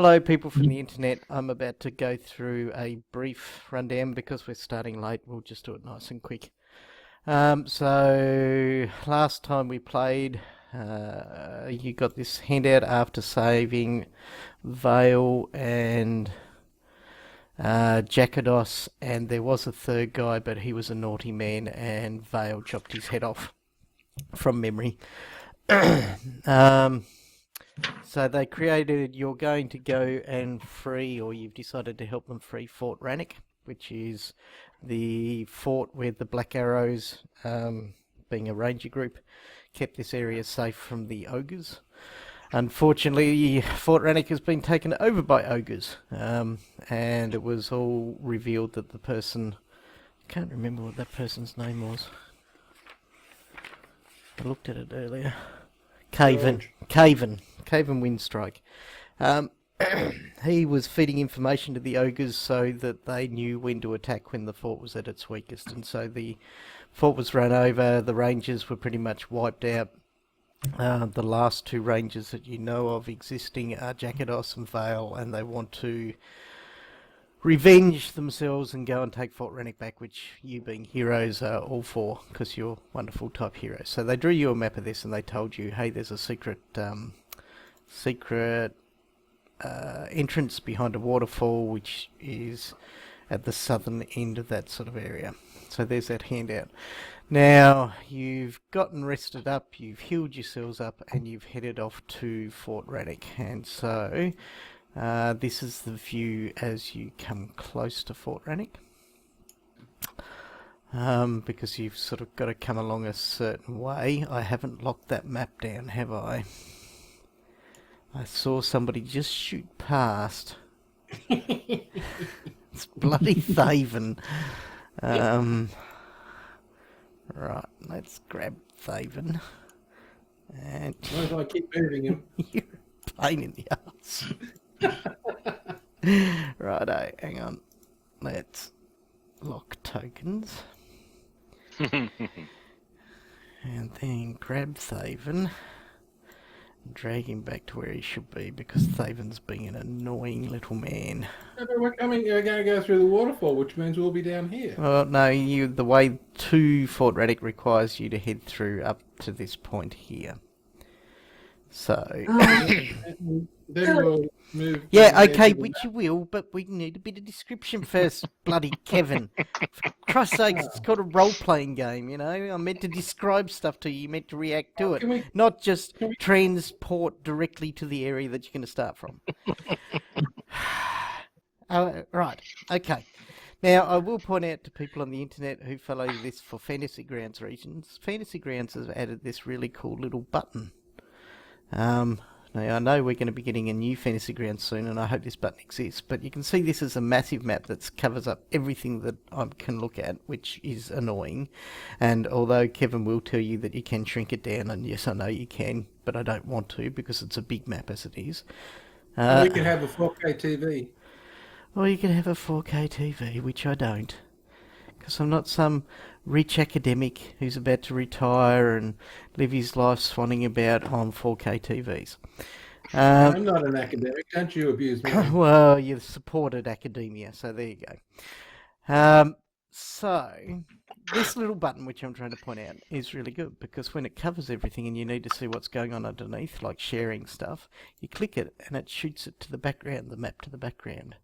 Hello, people from the internet. I'm about to go through a brief rundown because we're starting late. We'll just do it nice and quick. So last time we played, you got this handout after saving Vale and Jackados, and there was a third guy, but he was a naughty man, and Vale chopped his head off from memory. So they created, you're going to go and free, or you've decided to help them free Fort Rannick, which is the fort where the Black Arrows, being a ranger group, kept this area safe from the Ogres. Unfortunately, Fort Rannick has been taken over by Ogres, and it was all revealed that the person, I can't remember what that person's name was. I looked at it earlier. Caven Windstrike. He was feeding information to the Ogres so that they knew when to attack when the fort was at its weakest, and so the fort was run over. The rangers were pretty much wiped out. The last two rangers that you know of existing are Jackados and Vale, and they want to revenge themselves and go and take Fort Rannick back, which you being heroes are all for, because you're wonderful type heroes. So they drew you a map of this and they told you, hey, there's a secret entrance behind a waterfall, which is at the southern end of that sort of area. So there's that handout. Now, you've gotten rested up, you've healed yourselves up, and you've headed off to Fort Rannick. And so this is the view as you come close to Fort Rannick, because you've sort of got to come along a certain way. I haven't locked that map down, have I? I saw somebody just shoot past. It's bloody Thaven. Right, let's grab Thaven. And Why do I keep moving him? you're a pain in the ass. Righto, hang on. Let's lock tokens. And then grab Thaven. And drag him back to where he should be, because Thaven's being an annoying little man. No, but we're going to go through the waterfall, which means we'll be down here. Well, no, the way to Fort Rannick requires you to head through up to this point here. So... Then we'll move. Yeah, okay, which you will, but we need a bit of description first, bloody Kevin. For Christ's sake, it's called a role-playing game, you know? I'm meant to describe stuff to you, you're meant to react to it, not just transport directly to the area that you're going to start from. Right, okay. Now, I will point out to people on the internet who follow this for Fantasy Grounds reasons, Fantasy Grounds has added this really cool little button. Now, I know we're going to be getting a new Fantasy Ground soon, and I hope this button exists, but you can see this is a massive map that covers up everything that I can look at, which is annoying. And although Kevin will tell you that you can shrink it down, and yes, I know you can, but I don't want to because it's a big map as it is. We can have a 4K TV. Or you can have a 4K TV, which I don't. Because I'm not some rich academic who's about to retire and live his life swanning about on 4K TVs. I'm not an academic. Don't you abuse me. Well, you've supported academia, so there you go. So, this little button, which I'm trying to point out, is really good, because when it covers everything and you need to see what's going on underneath, like sharing stuff, you click it and it shoots it to the background, the map to the background.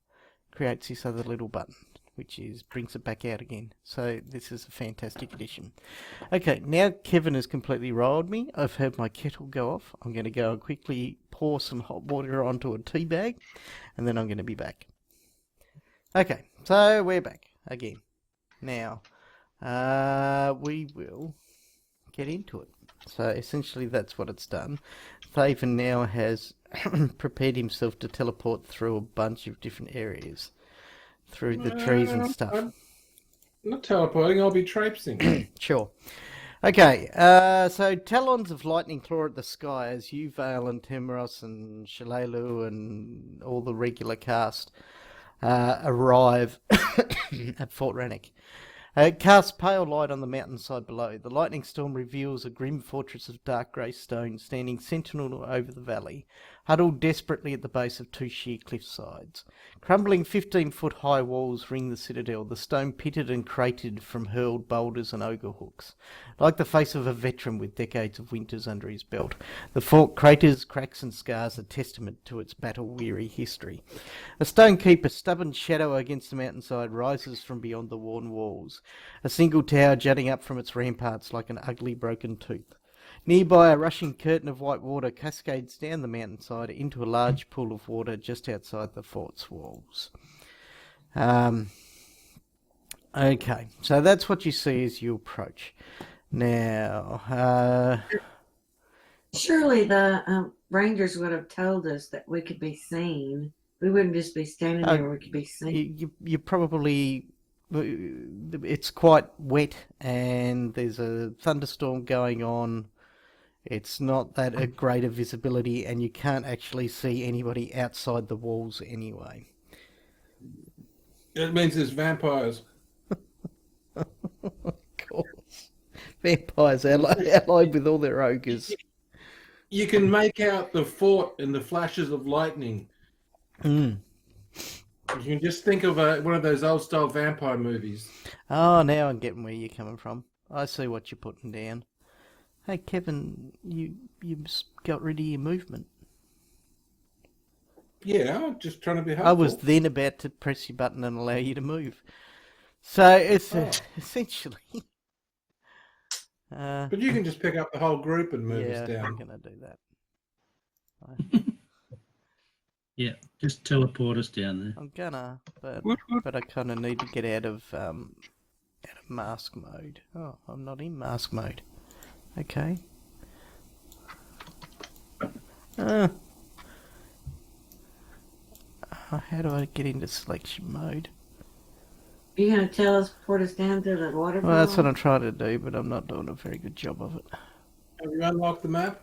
Creates this other little button, which brings it back out again. So this is a fantastic addition. Okay, now Kevin has completely riled me. I've heard my kettle go off. I'm going to go and quickly pour some hot water onto a tea bag, and then I'm going to be back. Okay, so we're back again. Now, we will get into it. So essentially that's what it's done. Thaven now has prepared himself to teleport through a bunch of different areas. Through the trees and stuff. I'm not teleporting, I'll be traipsing. Sure. Okay, so Talons of Lightning claw at the sky as you, Vale and Timros and Shalelu and all the regular cast arrive at Fort Rannick. It casts pale light on the mountainside below. The lightning storm reveals a grim fortress of dark grey stone standing sentinel over the valley. huddled desperately at the base of two sheer cliff sides. Crumbling 15-foot-high walls ring the citadel, the stone pitted and cratered from hurled boulders and ogre hooks. Like the face of a veteran with decades of winters under his belt, the fort craters, cracks and scars are testament to its battle-weary history. A stone keep, a stubborn shadow against the mountainside, rises from beyond the worn walls, a single tower jutting up from its ramparts like an ugly broken tooth. Nearby, a rushing curtain of white water cascades down the mountainside into a large pool of water just outside the fort's walls. Okay, so that's what you see as you approach. Now, Surely the Rangers would have told us that we could be seen. We wouldn't just be standing there. We could be seen. you probably... It's quite wet and there's a thunderstorm going on. It's not that a greater visibility, and you can't actually see anybody outside the walls anyway. It means there's vampires. Of course. Vampires allied with all their ogres. You can make out the fort in the flashes of lightning. Mm. You can just think of one of those old-style vampire movies. Oh, now I'm getting where you're coming from. I see what you're putting down. Hey, Kevin, you got rid of your movement. Yeah, I'm just trying to be helpful. I was then about to press your button and allow you to move. So it's essentially... but you can just pick up the whole group and move us yeah, down. I'm going to do that. Yeah, just teleport us down there. I'm gonna, but I kind of need to get out of mask mode. Oh, I'm not in mask mode. Okay. How do I get into selection mode? Are you going to tell us, port us down to the waterfall? Well, that's what I'm trying to do, but I'm not doing a very good job of it. Have you unlocked the map?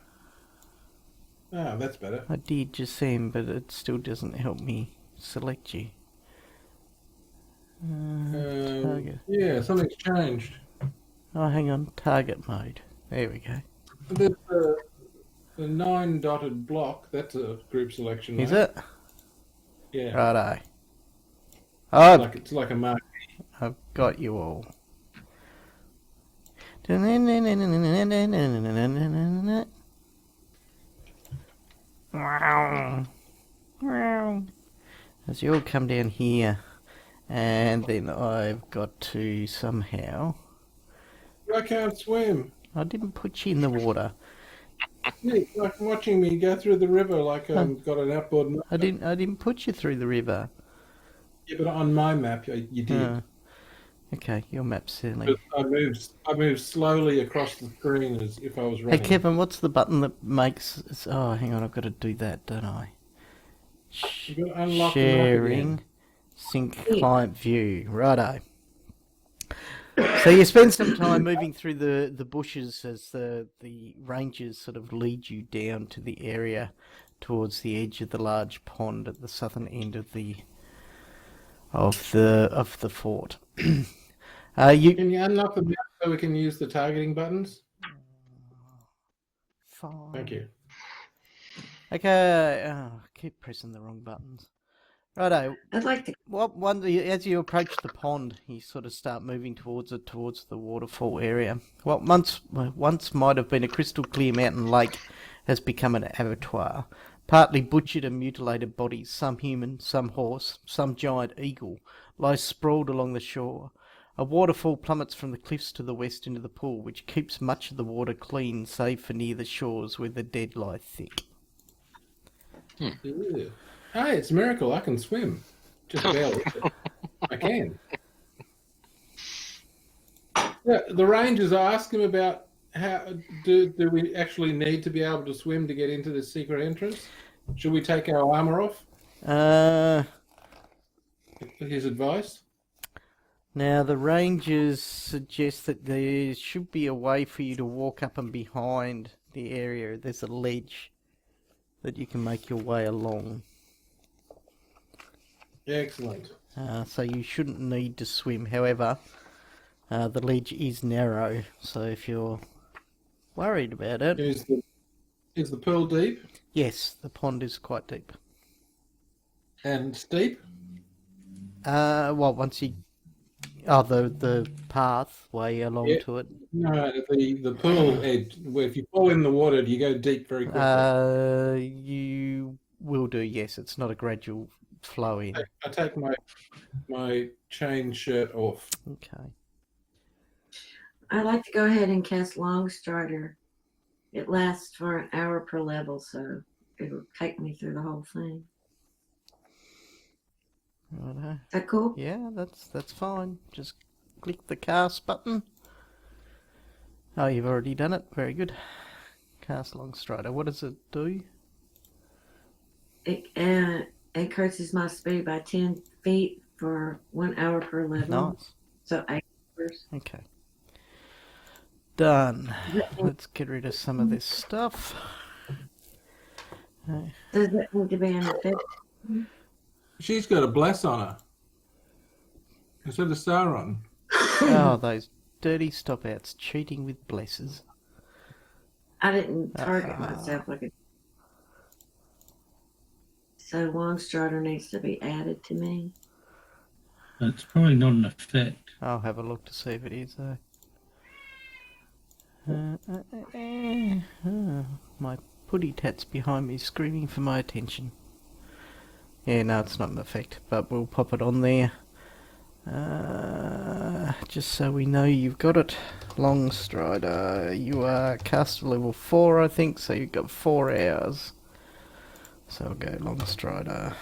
Ah, that's better. I did just then, but it still doesn't help me select you. Target. Yeah, something's changed. Oh, hang on. Target mode. There we go. The 9-dotted block, that's a group selection. Is mate. it? Yeah. Righto. Oh, It's like a mark. I've got you all. As you all come down here, and then I've got to somehow... I can't swim. I didn't put you in the water. Nick, like watching me go through the river like I've got an outboard map. I didn't put you through the river. Yeah, but on my map, you did. Oh. Okay, your map's silly. But I moved slowly across the screen as if I was Hey running. Kevin, what's the button that makes... Oh, hang on, I've got to do that, don't I? You've got to unlock the map Sharing, again. sync client view. Righto. So you spend some time moving through the bushes as the rangers sort of lead you down to the area towards the edge of the large pond at the southern end of the fort. Can you unlock the map so we can use the targeting buttons? Fine. Thank you. Okay. Oh, I keep pressing the wrong buttons. Righto. I'd like to. As you approach the pond, you sort of start moving towards the waterfall area. What once might have been a crystal clear mountain lake has become an abattoir. Partly butchered and mutilated bodies, some human, some horse, some giant eagle, lie sprawled along the shore. A waterfall plummets from the cliffs to the west into the pool, which keeps much of the water clean, save for near the shores where the dead lie thick. Ew. Hey, it's a miracle. I can swim. Just barely. I can. Yeah, the rangers ask him about how do we actually need to be able to swim to get into the secret entrance? Should we take our armor off? His advice. Now the rangers suggest that there should be a way for you to walk up and behind the area. There's a ledge that you can make your way along. Excellent. So you shouldn't need to swim. However, the ledge is narrow, so if you're worried about it... Is the pool deep? Yes, the pond is quite deep. And steep? Well, once you... Oh, the pathway along Yeah. to it. No, the pool edge. Where if you fall in the water, do you go deep very quickly? You will do, yes. It's not a gradual flow in. I take my chain shirt off. Okay. I'd like to go ahead and cast Long Strider. It lasts for an hour per level, so it'll take me through the whole thing. Righto. Is that cool? Yeah, that's fine. Just click the cast button. Oh, you've already done it. Very good. Cast Long Strider. What does it do? It increases my speed by 10 feet for 1 hour per level. Nice. So 8 hours. Okay. Done. Let's get rid of some of this stuff. Does it need to be an effect? She's got a bless on her. Instead of Sauron. Oh, those dirty stop-outs. Cheating with blesses. I didn't target myself like a... So Long Strider needs to be added to me. It's probably not an effect. I'll have a look to see if it is, though. My putty tat's behind me screaming for my attention. Yeah, no, it's not an effect, but we'll pop it on there. Just so we know you've got it. Long Strider, you are caster level 4, I think, so you've got 4 hours. So I'll go Long Strider,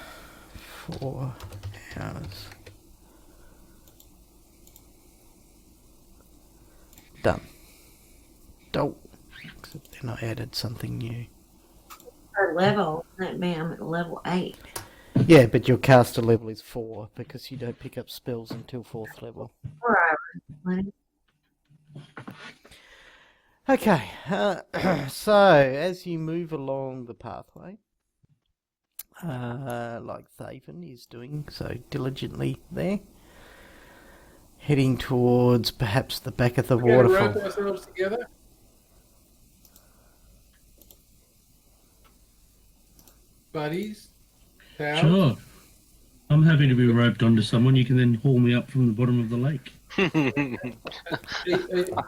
4 hours. Done. Oh, except then I added something new. Per level, that means I'm at level 8. Yeah, but your caster level is 4 because you don't pick up spells until 4th level. 4 hours. Okay, so as you move along the pathway, like Thaven is doing so diligently there, heading towards perhaps the back of the We're going to waterfall. rope ourselves together. Buddies. Pals. Sure. I'm happy to be roped onto someone. You can then haul me up from the bottom of the lake. I'm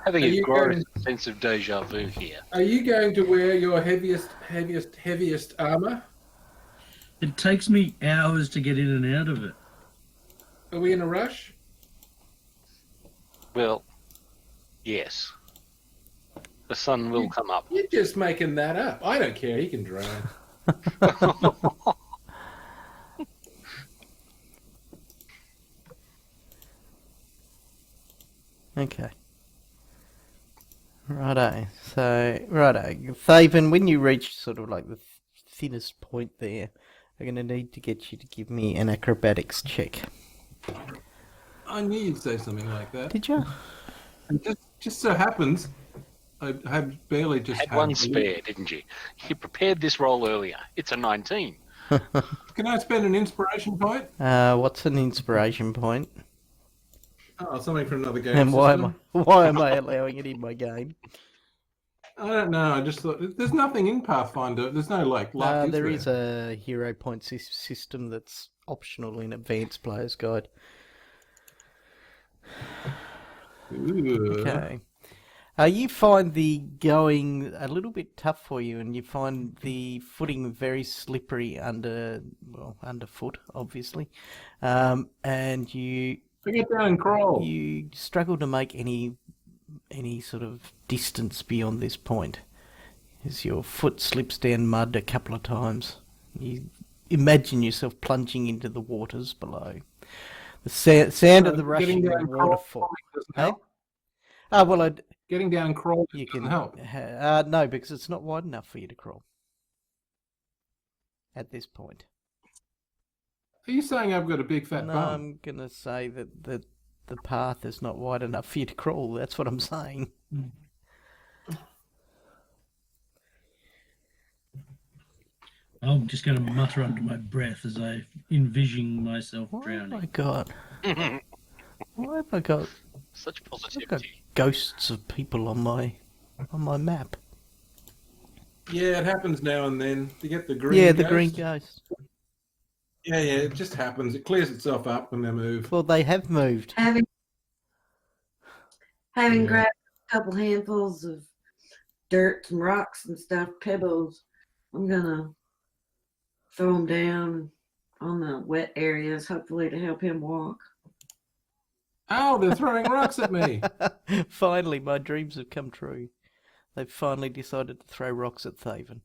having a gross sense of deja vu here. Are you going to wear your heaviest armor? It takes me hours to get in and out of it. Are we in a rush? Well, yes. The sun will come up. You're just making that up. I don't care. He can drown. Okay. Righto. So, righto. Thaven, when you reach sort of like the thinnest point there, I'm going to need to get you to give me an acrobatics check. I knew you'd say something like that. Did you? And just so happens, I have barely just Had one spare, didn't you? You prepared this roll earlier. It's a 19. Can I spend an inspiration point? What's an inspiration point? Oh, something from another game. And system. why am I allowing it in my game? I don't know. I just thought there's nothing in Pathfinder. There's no like luck. There is a hero point system that's optional in Advanced Player's Guide. Ooh. Okay. You find the going a little bit tough for you, and you find the footing very slippery underfoot, obviously, and you Get down and crawl. you struggle to make any sort of distance beyond this point, as your foot slips down mud a couple of times. You imagine yourself plunging into the waters below. The sound of the rushing Getting down and crawl waterfall. doesn't Hey? help. Oh, well, Getting down and crawl you doesn't can help. no, because it's not wide enough for you to crawl at this point. Are you saying I've got a big fat No, bum? I'm gonna say that the path is not wide enough for you to crawl. That's what I'm saying. I'm just going to mutter under my breath as I envision myself What have drowning. I got? Why have I got? Such I've got positivity. ghosts of people on my map. Yeah, it happens now and then. You get the green Yeah, the ghost. green ghost. Yeah, it just happens. It clears itself up when they move. Well, they have moved. Having Yeah. grabbed a couple handfuls of dirt and rocks and stuff, pebbles, I'm gonna throw them down on the wet areas, hopefully to help him walk. Oh, they're throwing rocks at me. Finally, my dreams have come true. They've finally decided to throw rocks at Thaven.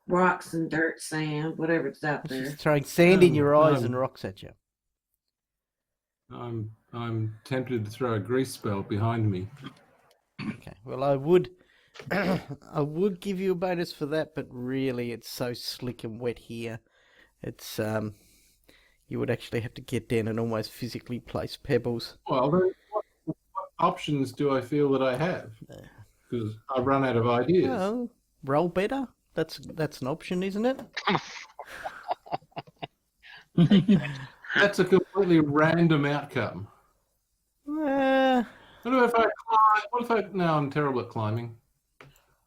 Rocks and dirt, sand, whatever's out She's there. throwing sand in your eyes and rocks at you. I'm tempted to throw a grease spell behind me. Okay. Well, I would, I would give you a bonus for that, but really, it's so slick and wet here. It's you would actually have to get down and almost physically place pebbles. Well, then what options do I feel that I have? Because I've run out of ideas. Well, roll better. That's an option, isn't it? That's a completely random outcome. Uh, What if I climb? What if I? No, I'm terrible at climbing.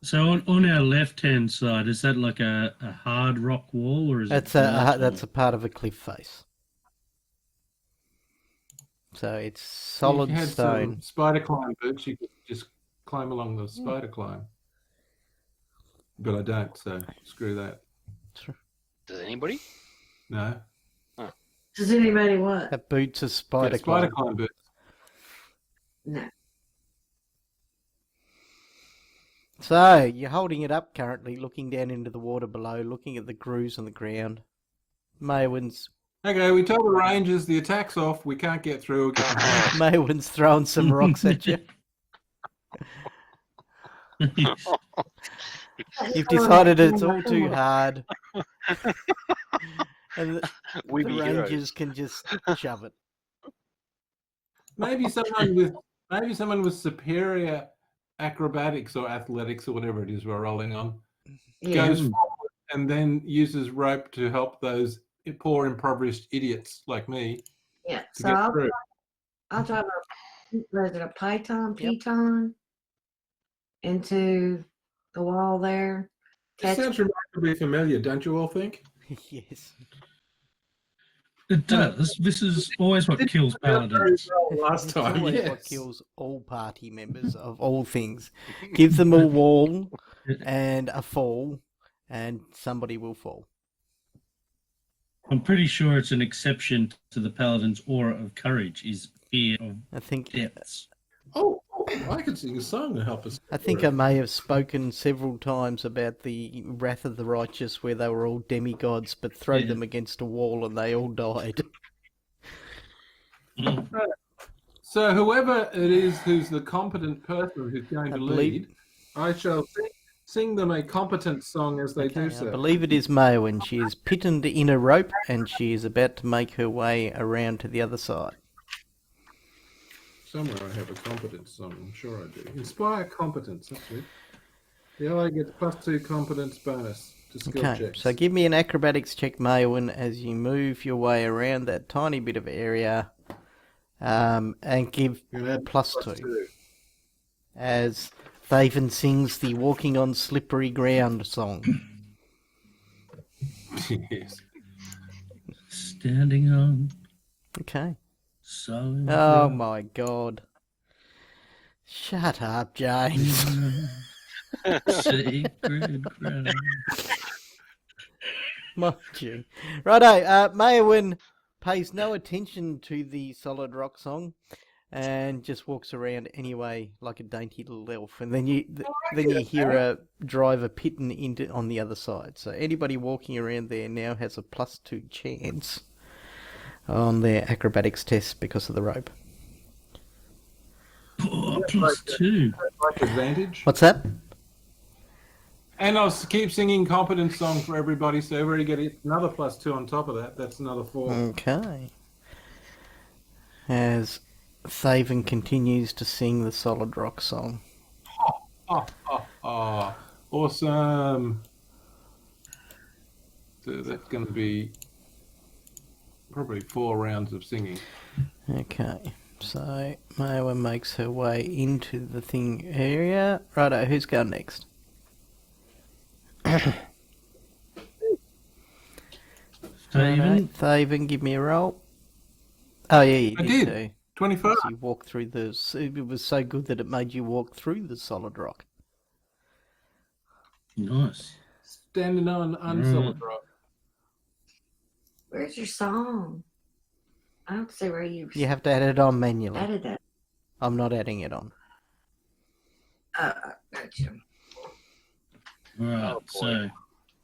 So on our left-hand side, is that like a hard rock wall, or is that's it? a part of a cliff face. So it's solid If you had stone. some spider climb boots, you could just climb along the spider climb. But I don't, so screw that. Does anybody? No. Does anybody what? That boots a spider Yeah, spider climb. climb boots. No. So you're holding it up currently, looking down into the water below, looking at the grooves on the ground. Maywin's Okay, we told the rangers the attack's off. We can't get through. We're going home. Maywin's throwing some rocks at you. You've decided it's all too hard. And We the be rangers heroes. can just shove it. Maybe someone with superior acrobatics or athletics or whatever it is we're rolling on Yeah. goes forward and then uses rope to help those poor impoverished idiots like me Yeah. to So get through. I'll drive was it a python, Yep. piton into the wall there. This sounds remarkably familiar, don't you all think? Yes. It does. This is always what kills paladins. Last It's time, always yes. what kills all party members of all things. Give them a wall and a fall, and somebody will fall. I'm pretty sure it's an exception to the paladin's aura of courage is fear of I think depths. Oh, I could sing a song to help us. I may have spoken several times about the wrath of the righteous, where they were all demigods, but throw Yeah. them against a wall and they all died. So whoever it is who's the competent person who's going I to believe- lead, I shall sing them a competent song as they Okay, do I so. believe it is Maywin. She is pittened in a rope and she is about to make her way around to the other side. Somewhere I have a competence song, I'm sure I do. Inspire competence, that's it. The ally gets +2 competence bonus to skill Okay, checks. so give me an acrobatics check, Maywin, as you move your way around that tiny bit of area, and give You can add +2 as Thaven sings the Walking on Slippery Ground song. Yes. Standing on Okay. solid Oh rock. my god. Shut up, James. Sacred ground. Mind you. Righto, Maywin pays no attention to the solid rock song and just walks around anyway like a dainty little elf. And then you hear a driver pitting into on the other side. So anybody walking around there now has a +2 chance on their acrobatics test because of the rope. Oh, +2. Like advantage. What's that? And I'll keep singing competence song for everybody, so everybody get another +2 on top of that. That's another 4. Okay. As Thaven continues to sing the solid rock song. Awesome. So that's going to be probably 4 rounds of singing. Okay. So Maywin makes her way into the thing area. Righto, who's going next? Stephen, Thaven, give me a roll. Oh yeah, you I did did. too. 25. So you walked through the. It was so good that it made you walk through the solid rock. nice. Standing on unsolid rock. Where's your song? I don't see where you You have to add it on manually. added that. I'm not adding it on. Gotcha. Right, Oh, boy. so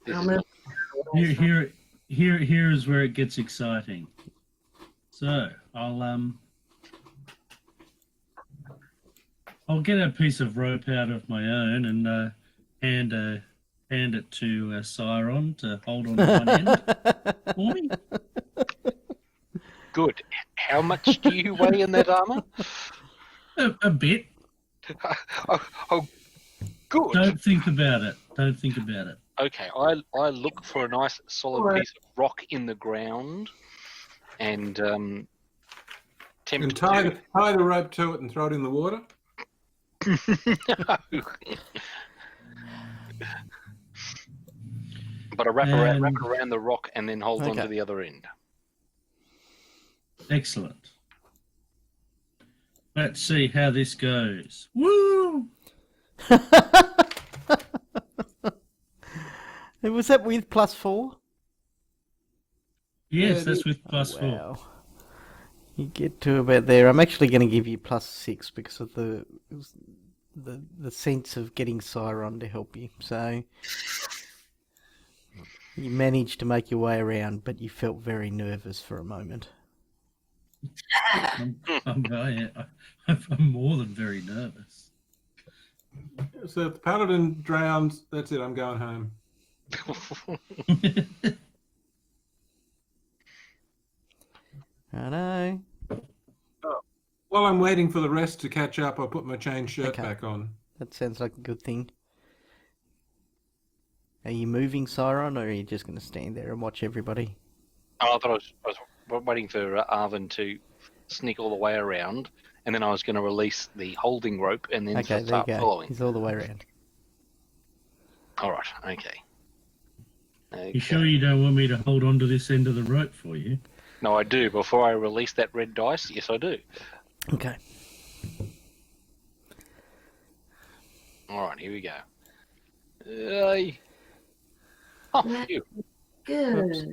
This I'll is move- not- here is where it gets exciting. So I'll get a piece of rope out of my own and hand it to Siron to hold on to one end for me. good. How much do you weigh in that armor? A bit. Oh, good. Don't think about it. Don't think about it. Okay, I look for a nice solid Alright. piece of rock in the ground and And attempt tie to... the rope to it and throw it in the water. But I wrap it around the rock and then hold on Okay. to the other end. Excellent. Let's see how this goes. Woo! Was that with +4? Yes, Yeah, that's with +4. Wow. You get to about there. I'm actually going to give you +6 because of the sense of getting Siron to help you. So you managed to make your way around, but you felt very nervous for a moment. I'm more than very nervous. So if the paladin drowns, that's it. I'm going home. I know. While I'm waiting for the rest to catch up, I'll put my chain shirt Okay. back on. That sounds like a good thing. Are you moving, Siron, or are you just going to stand there and watch everybody? I thought I was waiting for Arvin to sneak all the way around, and then I was going to release the holding rope and then Okay, there you start go. following. He's all the way around. All right, okay. You sure you don't want me to hold on to this end of the rope for you? No, I do. Before I release that red dice, yes, I do. Okay. All right, here we go. Oh, phew. Good. Whoops.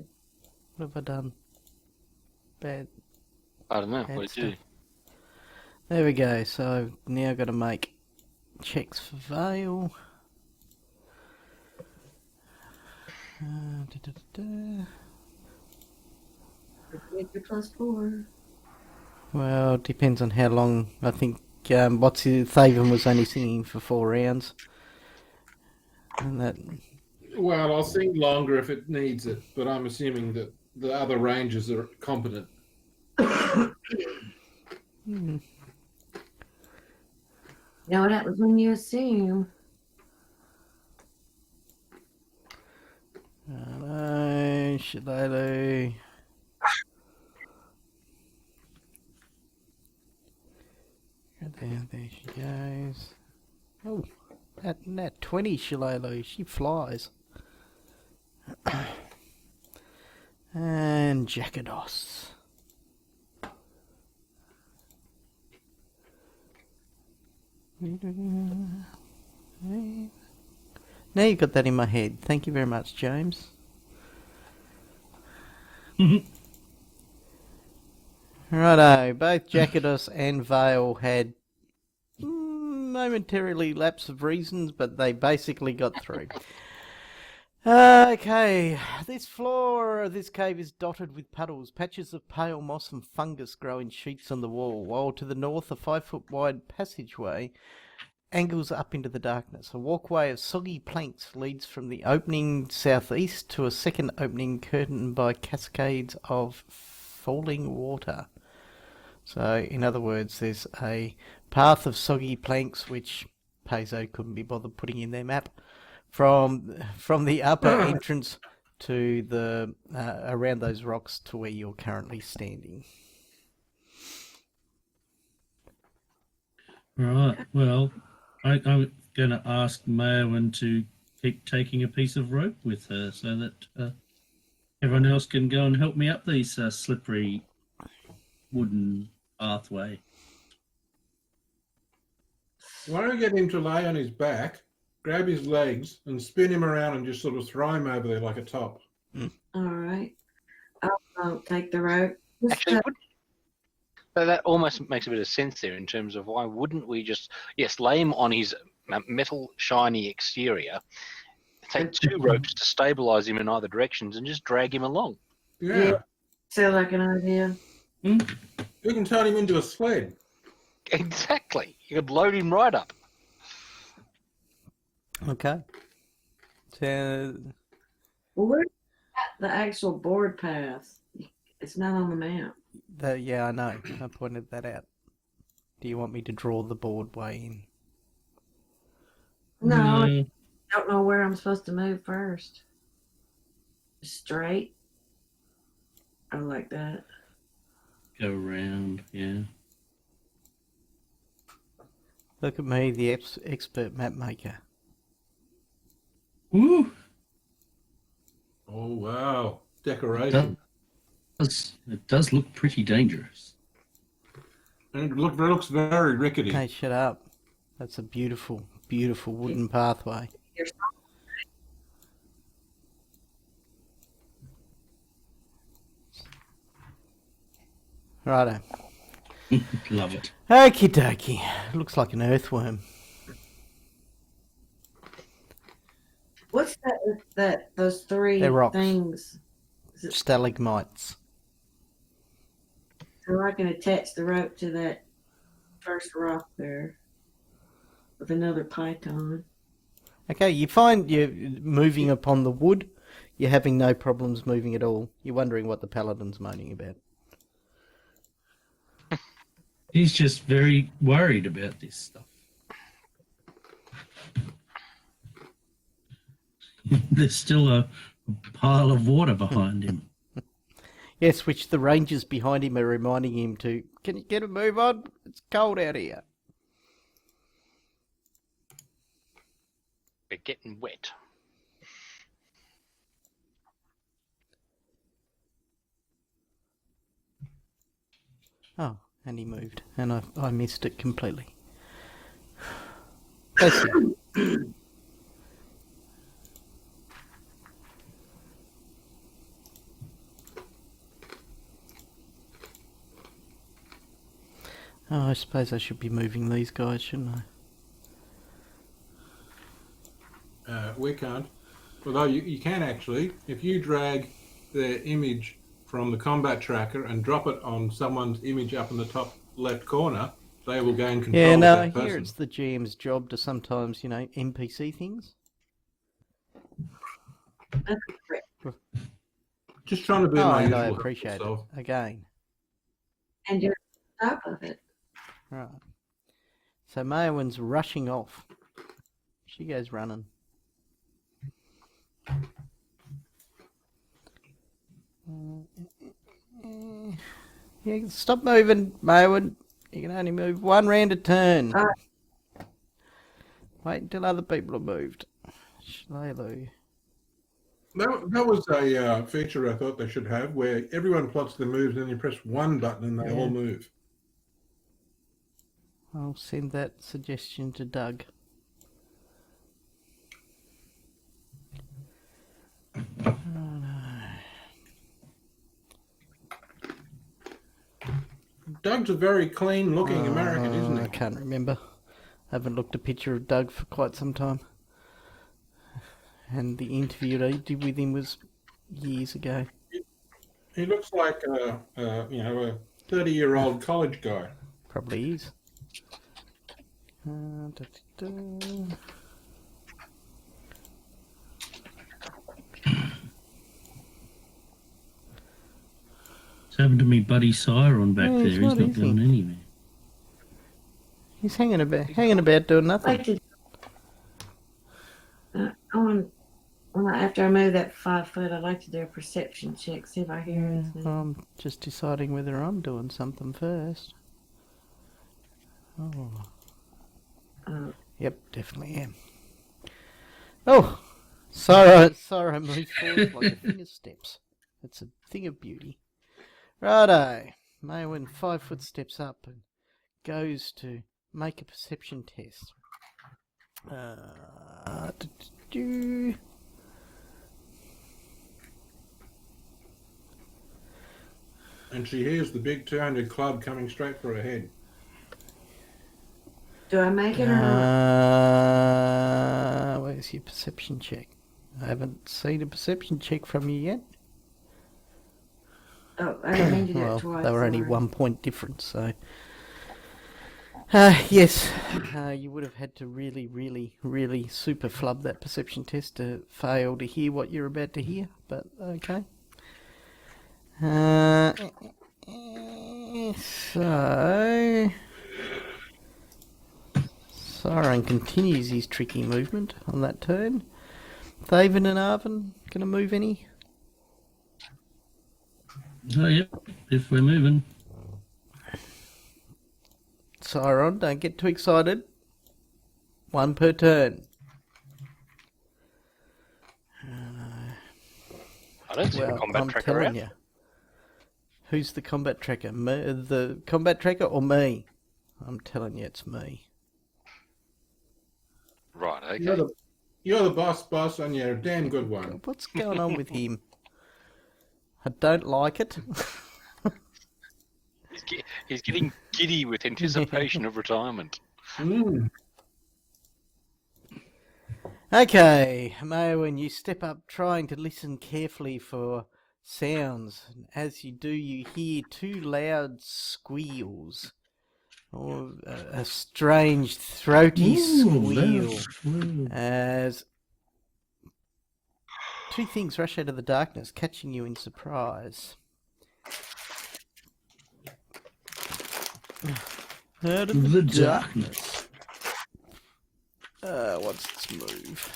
What have I done? Bad. I don't know. Bad What did you do? stuff. There we go. So I've now got to make checks for Vale. Get your +4. Well, it depends on how long. I think Thaven was only singing for 4 rounds. And that. Well, I'll sing longer if it needs it, but I'm assuming that the other rangers are competent. Hmm. You know what happens when you assume? Hello, Shillelagh. There she goes. Oh, that 20 Shillelagh, she flies. And Jackados. Now you got that in my head. Thank you very much, James. Righto, both Jackados and Vale had momentarily lapse of reasons, but they basically got through. Okay, this floor of this cave is dotted with puddles. Patches of pale moss and fungus grow in sheets on the wall, while to the north a 5-foot wide passageway angles up into the darkness. A walkway of soggy planks leads from the opening southeast to a second opening curtained by cascades of falling water. So, in other words, there's a path of soggy planks, which Paizo couldn't be bothered putting in their map, from the upper entrance to the around those rocks to where you're currently standing. Right. Well, I'm going to ask Mayowen to keep taking a piece of rope with her so that everyone else can go and help me up these slippery wooden pathway. Why don't we get him to lay on his back, grab his legs, and spin him around and just sort of throw him over there like a top? All right. I'll take the rope. Just, Actually, but that almost makes a bit of sense there in terms of why wouldn't we just, yes, lay him on his metal shiny exterior, take 2 ropes to stabilize him in either directions, and just drag him along. Yeah. sound like an idea. We can turn him into a sled. Exactly. You could load him right up. Okay. So, Well, where's the actual board path? It's not on the map. yeah, I know. I pointed that out. Do you want me to draw the board way in? No, I No, don't know where I'm supposed to move first. Straight. I like that. go around, yeah. Look at me, the expert map maker. Woo! Oh, wow. Decoration. It does look pretty dangerous. And it looks very rickety. Hey, shut up. That's a beautiful, beautiful wooden pathway. Righto. Love it. Okie dokie. Looks like an earthworm. What's those 3 They're rocks. things? Stalagmites. So I can attach the rope to that first rock there with another python. Okay, you find you're moving upon the wood. You're having no problems moving at all. You're wondering what the paladin's moaning about. He's just very worried about this stuff. There's still a pile of water behind him. Yes, which the rangers behind him are reminding him to, can you get a move on? It's cold out here. We're getting wet. Oh, and he moved, and I missed it completely. That's it. Oh, I suppose I should be moving these guys, shouldn't I? We can't. Although you can actually, if you drag their image from the combat tracker and drop it on someone's image up in the top left corner, they will gain control Yeah, of no, that person. here it's the GM's job to sometimes, NPC things. That's correct. Just trying to be Oh, my and usual I helpful appreciate it. self. Again. And you're on top of it. Right. So Maewyn's rushing off. She goes running. Yeah, stop moving, Maewyn. You can only move 1 round a turn. Wait until other people have moved. Shlaloo. That was a feature I thought they should have, where everyone plots their moves, and then you press one button and they all move. I'll send that suggestion to Doug. Oh, no. Doug's a very clean-looking American, isn't I he? can't remember. I haven't looked at a picture of Doug for quite some time. And the interview I did with him was years ago. He looks like a 30-year-old college guy. Probably is. Da-da-da. What's happened to me buddy Siron back Yeah, there? he's He's not not easy. going anywhere. He's hanging about doing I nothing. like to. After I move that 5 foot, I like to do a perception check, see if I hear anything. I'm just deciding whether I'm doing something first. Oh. Oh, Yep, definitely am. Oh, Sorrow moves forward like a thing of steps. It's a thing of beauty. Righto. Maywin 5 foot steps up and goes to make a perception test. And she hears the big 200 club coming straight for her head. Do I make it or not? Where's your perception check? I haven't seen a perception check from you yet. Oh, I didn't mean to do Well, it twice. they were only sorry. 1 point difference, so... yes, you would have had to really, really, really super flub that perception test to fail to hear what you're about to hear, but okay. So... Sauron continues his tricky movement on that turn. Thaven and Arvin, gonna move any? Oh, yep, if we're moving. Sauron, don't get too excited. 1 per turn. I don't see the Well, combat I'm tracker telling out. you. Who's the combat tracker? The combat tracker or me? I'm telling you, it's me. Right, okay. You're the boss, and you're a damn good one. What's going on with him? I don't like it. He's getting giddy with anticipation of retirement. Mm. Okay, Mayo, you step up trying to listen carefully for sounds. And as you do, you hear 2 loud squeals. Or a strange throaty squeal. As 2 things rush out of the darkness, catching you in surprise. Out of The darkness. What's its move?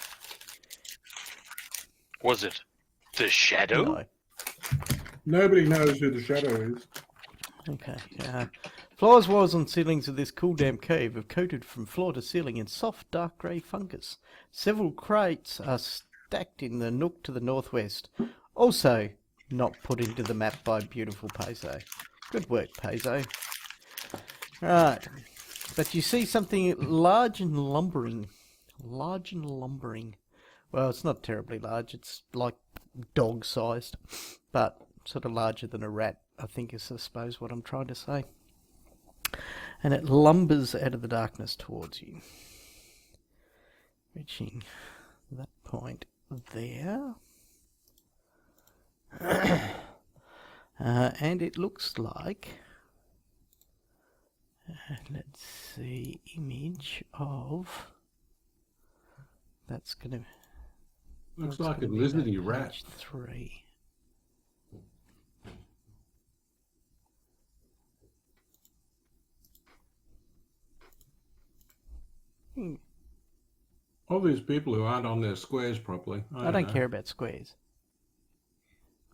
Was it the shadow? No. Nobody knows who the shadow is. Okay. Floors, walls, and ceilings of this cool damn cave are coated from floor to ceiling in soft, dark grey fungus. Several crates are stacked in the nook to the northwest. Also, not put into the map by beautiful Peso. Good work, Peso. Right. But you see something large and lumbering. Large and lumbering. Well, it's not terribly large. It's like dog-sized. But sort of larger than a rat, I think is, I suppose, what I'm trying to say. And it lumbers out of the darkness towards you. Reaching that point there. And it looks like... let's see, image of... That's going to... Looks like a lizardy rat. Page 3. All these people who aren't on their squares properly. I don't know. care about squares.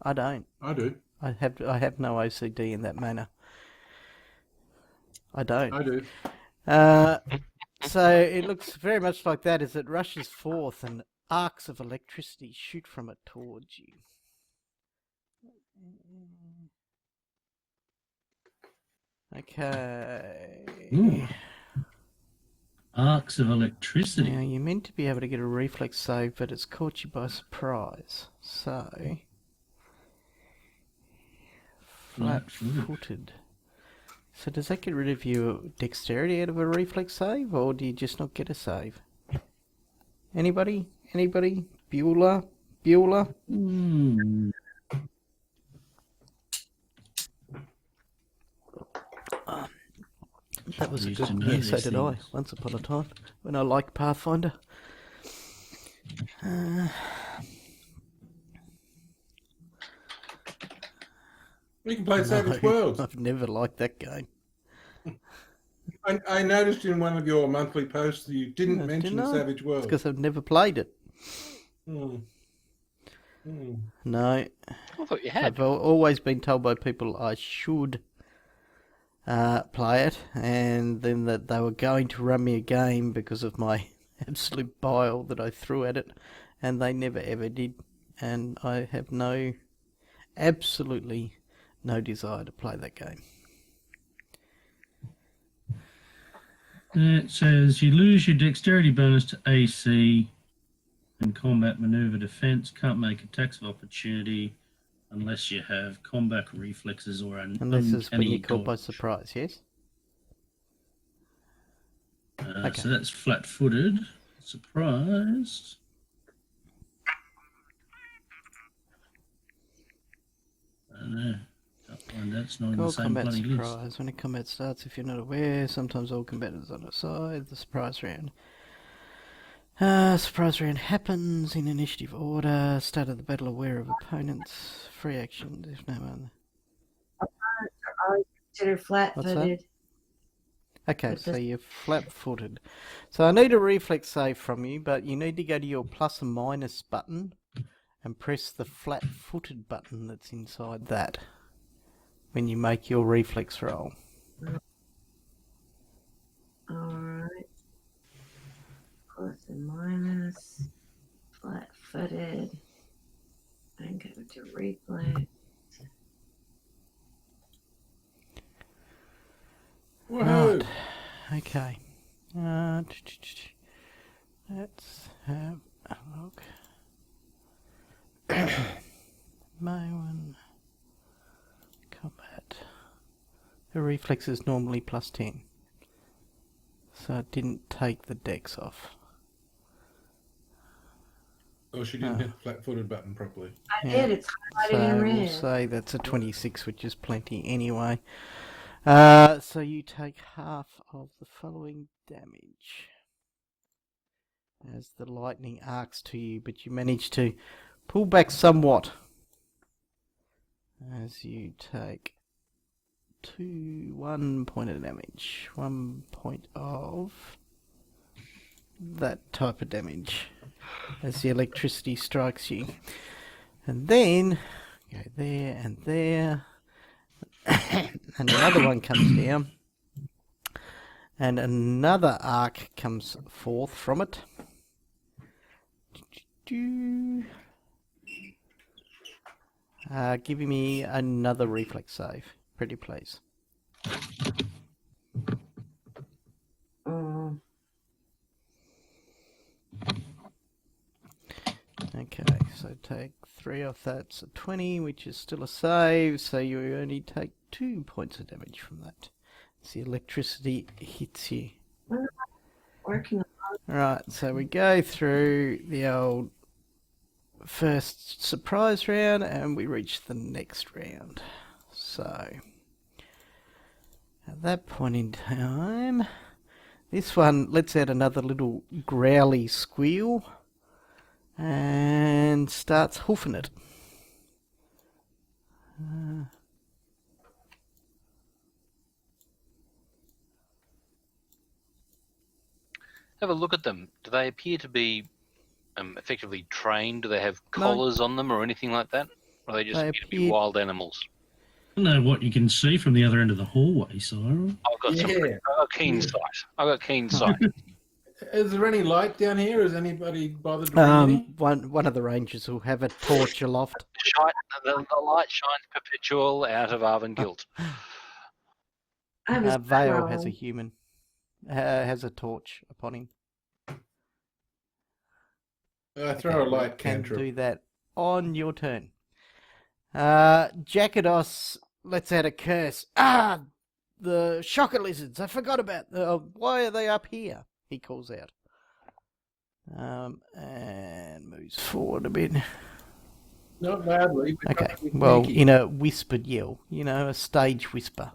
I don't. I do. I have no OCD in that manner. I don't. I do. So it looks very much like that as it rushes forth and arcs of electricity shoot from it towards you. Okay. Ooh. Arcs of electricity. Now, you're meant to be able to get a reflex save, but it's caught you by surprise. So, flat-footed. So does that get rid of your dexterity out of a reflex save, or do you just not get a save? Anybody? Anybody? Bueller? Bueller? Hmm. That was a Used to good... know Yeah, so these did I, things. once upon a time, when I liked Pathfinder. We can play Savage No, Worlds. I've never liked that game. I noticed in one of your monthly posts that you didn't Yeah, mention didn't I? Savage It's Worlds. because I've never played it. Hmm. Hmm. No, I thought you had. I've always been told by people I should play it, and then that they were going to run me a game because of my absolute bile that I threw at it, and they never ever did. And I have absolutely no desire to play that game. It says you lose your dexterity bonus to AC and combat maneuver defense. Can't make attacks of opportunity unless you have combat reflexes or an Unless it's when uncanny you're caught by dodge. surprise, yes? Okay. So that's flat-footed. Surprised. I don't know. Can't find that. It's not in the Call same combat bloody list. surprise. When a combat starts, if you're not aware, sometimes all combatants on the side. The surprise round. Surprise round happens in initiative order. Start of the battle aware of opponents. Free actions if no one. Are considered flat-footed. Okay, But so this- you're flat-footed. So I need a reflex save from you, but you need to go to your plus and minus button and press the flat-footed button that's inside that when you make your reflex roll. Alright. Plus and minus. Flat-footed. And go to reflex. Woohoo! Right. Okay. Let's have a look. My one. Combat. The reflex is normally plus 10. So it didn't take the dex off. Oh, she didn't hit the flat-footed button properly. I Yeah. did, it's highlighted So in we'll red. say that's a 26, which is plenty anyway. So you take half of the following damage as the lightning arcs to you, but you manage to pull back somewhat as you take 1 point of damage. 1 point of that type of damage as the electricity strikes you. And then go there and there. And another one comes down. And another arc comes forth from it. Giving me another reflex save. Pretty please. Okay, so take 3 off that, so 20, which is still a save, so you only take 2 points of damage from that. So the electricity hits you. Working on Right, so we go through the old first surprise round and we reach the next round. So, at that point in time, this one lets out another little growly squeal and starts hoofing it. Have a look at them. Do they appear to be effectively trained? Do they have collars on them or anything like that? Or are they just They appear to be appear- wild animals? I don't know what you can see from the other end of the hallway, Cyril. I've got Yeah. I've got keen sight. I've got keen sight. Is there any light down here? Has anybody bothered to bring any? One of the rangers will have a torch aloft. The light shines perpetual out of Arvengilt. I have a Vale has a scroll. human, has a torch upon him. I throw a light Can cantrip. do that on your turn. Jackados lets out a curse. The shocker lizards. I forgot about them. Why are they up here? He calls out. And moves forward a bit. Not badly. But Okay. trying to be Well, sneaky. in a whispered yell. A stage whisper.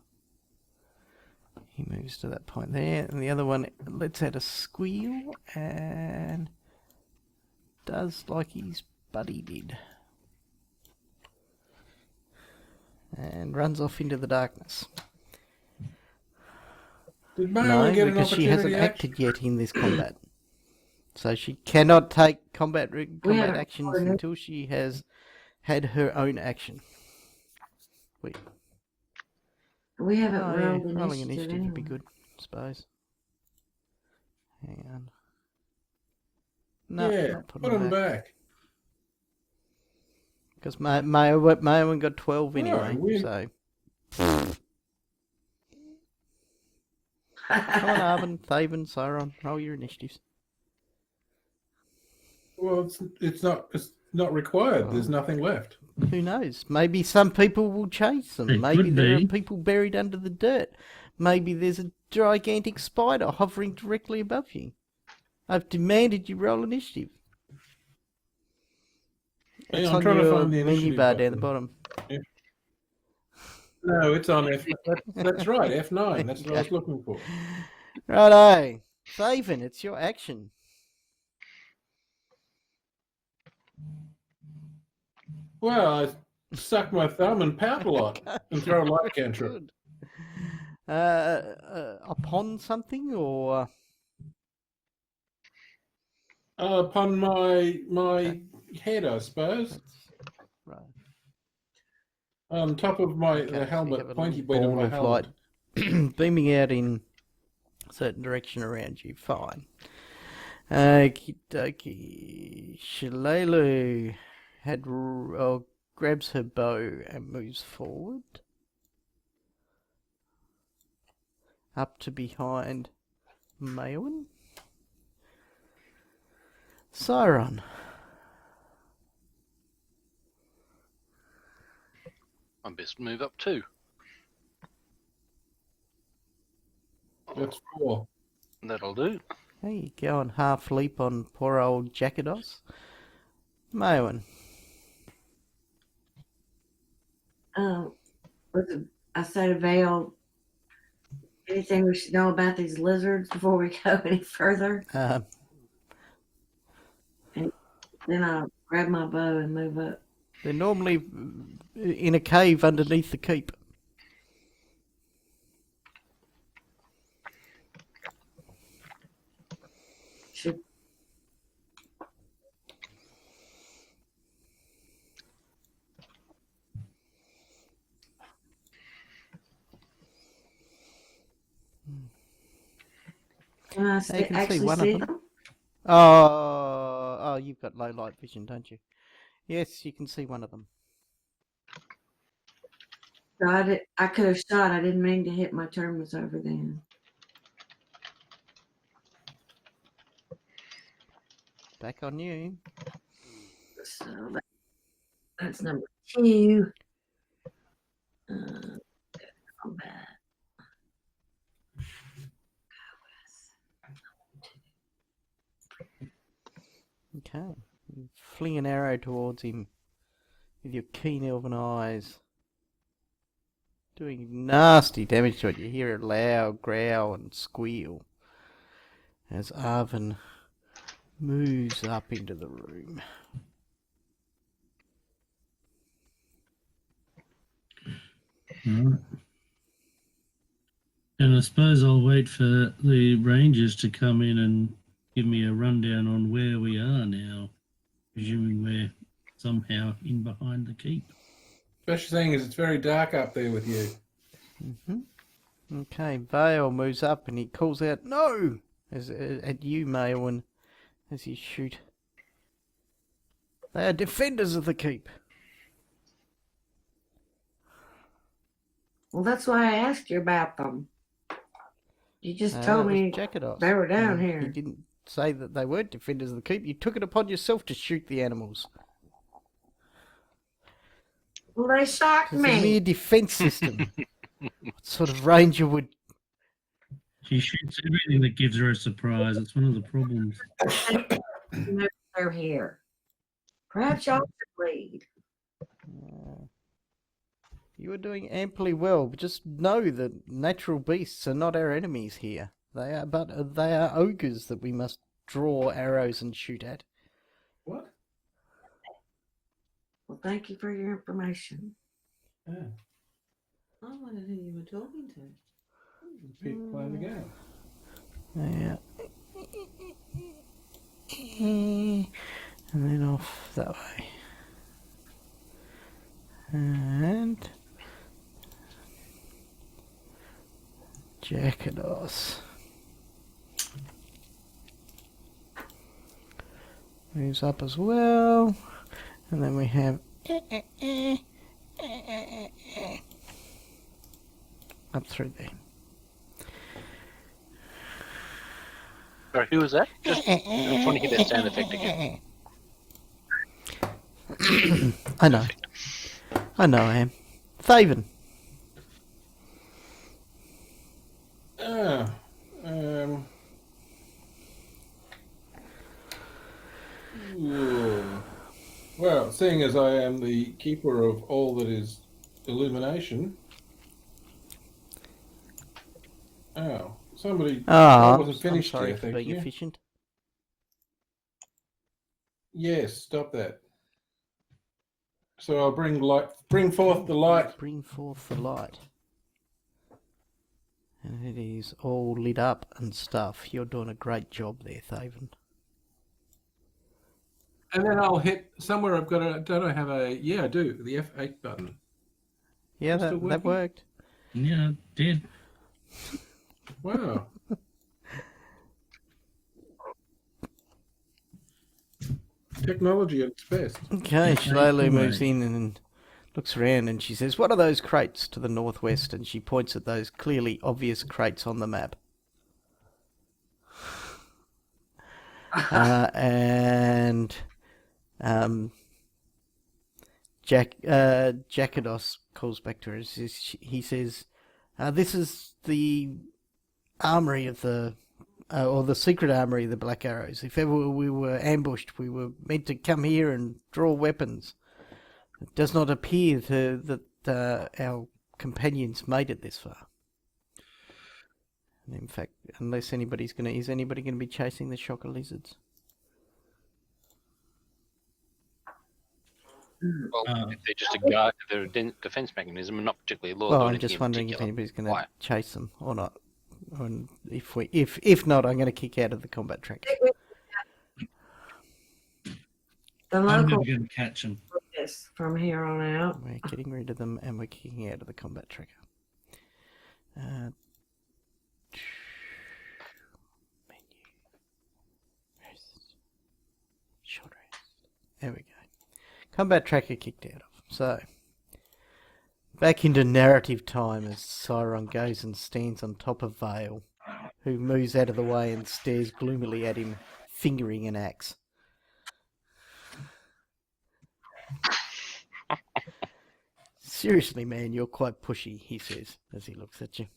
He moves to that point there. And the other one lets out a squeal and does like his buddy did. And runs off into the darkness. Did Maya No, get an because she hasn't opportunity action? acted yet in this combat. So she cannot take combat haven't actions recorded. until she has had her own action. Wait. We haven't Oh, yeah, rolled rolling initiative initiative would be anyway. good, I suppose. Hang on. No, Yeah, not put putting them back. back. Because Mayowen got 12 Oh, anyway, weird. so... Come on, Arvin, Thaven, Sauron, roll your initiatives. Well, it's not required. There's nothing left. Who knows? Maybe some people will chase them. It Maybe could there be. are people buried under the dirt. Maybe there's a gigantic spider hovering directly above you. I've demanded you roll initiative. Hey, It's I'm on trying to your find the menu initiative bar down the button. bottom. No, it's on F. That's right, F9. That's what I was looking for. Righto. Thaven, it's your action. Well, I suck my thumb and pout a lot and throw a light cantrip. Good. Upon something or... Upon my head, I suppose. Right. On top of my Okay, the so you helmet, have a pointy little bit of ball my of helmet. light beaming out in a certain direction around you. Fine. Okie dokie. Shalelu grabs her bow and moves forward. Up to behind Maewyn. Sauron. I best move up too. That's 4. That'll do. There you go on half leap on poor old Jackados. Maewyn. I said to Vale, anything we should know about these lizards before we go any further? Then I'll grab my bow and move up. They're normally in a cave underneath the keep. Should Can I You can see actually one of see them. them? Oh, you've got low light vision, don't you? Yes, you can see one of them. I could have shot. I didn't mean to hit. My turn was over then. Back on you. So that's number 2. Combat. Okay. You fling an arrow towards him with your keen elven eyes. Doing nasty damage to it. You hear a loud growl and squeal as Arvin moves up into the room. Alright. And I suppose I'll wait for the rangers to come in and give me a rundown on where we are now, presuming we're somehow in behind the keep. Special thing is it's very dark up there with you. Okay, Vale moves up and he calls out, "No!" at you, Maewyn, as you shoot. They are defenders of the keep. Well, that's why I asked you about them. You just That told was me Jackados. they were down You here. didn't say that they weren't defenders of the keep. You took it upon yourself to shoot the animals. Well, they shocked It's a mere me. defense system. What sort of ranger would... She shoots everything that gives her a surprise. It's one of the problems. They're here. Perhaps y'all could lead. You are doing amply well, but just know that natural beasts are not our enemies here. They are ogres that we must draw arrows and shoot at. What? Well, thank you for your information. Yeah. I wondered who you were talking to. People playing the game. Yeah. And then off that way. And... Jackados. Moves up as well. And then we have Up through there. Sorry, who was that? Just I'm trying to hear that sound effect again. I know. I know I am. Thaven. Ah, ooh. Well, seeing as I am the keeper of all that is illumination. Oh, somebody. I Oh, wasn't I'm finished sorry here, for thank being you. efficient. Yes, stop that. So I'll bring forth the light. Bring forth the light. And it is all lit up and stuff. You're doing a great job there, Thaven. And then I'll hit somewhere. Don't I have a? Yeah, I do. The F8 button. Yeah, Is it still that working? worked. Yeah, it did. Wow. Technology at its best. Okay, F8 Shalalu moves away. in and looks around and she says, "What are those crates to the northwest?" And she points at those clearly obvious crates on the map. And Jackados calls back to her. He says, "This is the armory of the, or the secret armory of the Black Arrows. If ever we were ambushed, we were meant to come here and draw weapons. It does not appear that our companions made it this far. And in fact, unless is anybody gonna be chasing the shocker lizards?" Well, if they're just a guard, if they're a defense mechanism and not particularly loyal Well, to I'm anything just in wondering if particular. anybody's going to Why? chase them or not. And if not, I'm going to kick out of the combat tracker. The I'm local never going to catch them. is from here on out. We're getting rid of them and we're kicking out of the combat tracker. Menu. Rest. Short rest. There we go. Combat tracker kicked out of. So, back into narrative time as Cyron goes and stands on top of Vale, who moves out of the way and stares gloomily at him, fingering an axe. "Seriously, man, you're quite pushy," he says as he looks at you.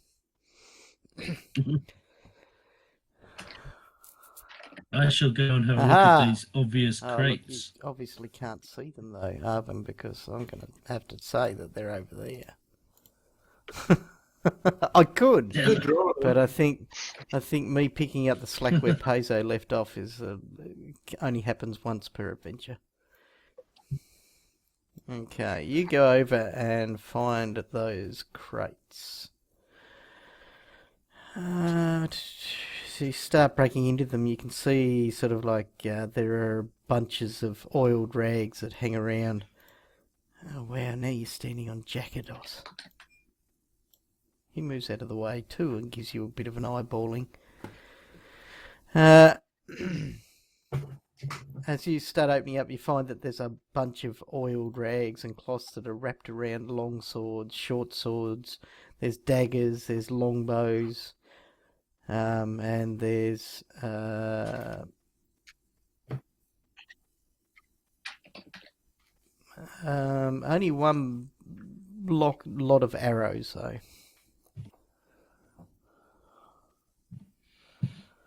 I shall go and have a look Aha! at these obvious Oh, look, you crates. obviously can't see them though, Arvin, because I'm going to have to say that they're over there. I could, Yeah. Good draw. but I think me picking up the slack where Paizo left off is only happens once per adventure. Okay, you go over and find those crates. So you start breaking into them. You can see sort of like there are bunches of oiled rags that hang around. Oh wow, now you're standing on Jackados. He moves out of the way too and gives you a bit of an eyeballing. As you start opening up, you find that there's a bunch of oiled rags and cloths that are wrapped around long swords, short swords. There's daggers, there's longbows, and there's only one lot of arrows though.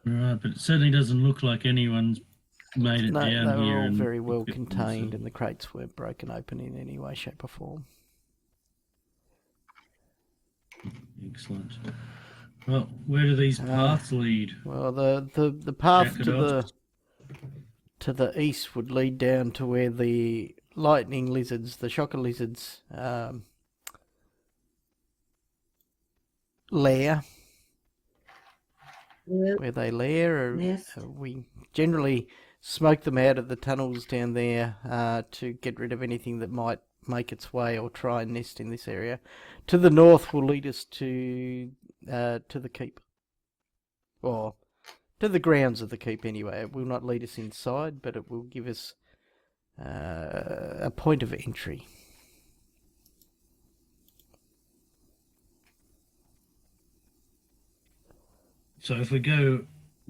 Right, but it certainly doesn't look like anyone's made it No, down they were here. all and very well equipped contained, themselves. and the crates weren't broken open in any way, shape, or form. Excellent. Well, where do these paths lead? Well, the path Jackados? to the east would lead down to where the lightning lizards, the shocker lizards, lair. Yep. Where they lair. Yes. We generally smoke them out of the tunnels down there to get rid of anything that might make its way or try and nest in this area. To the north will lead us to the keep, or to the grounds of the keep anyway. It will not lead us inside, but it will give us a point of entry. So if we go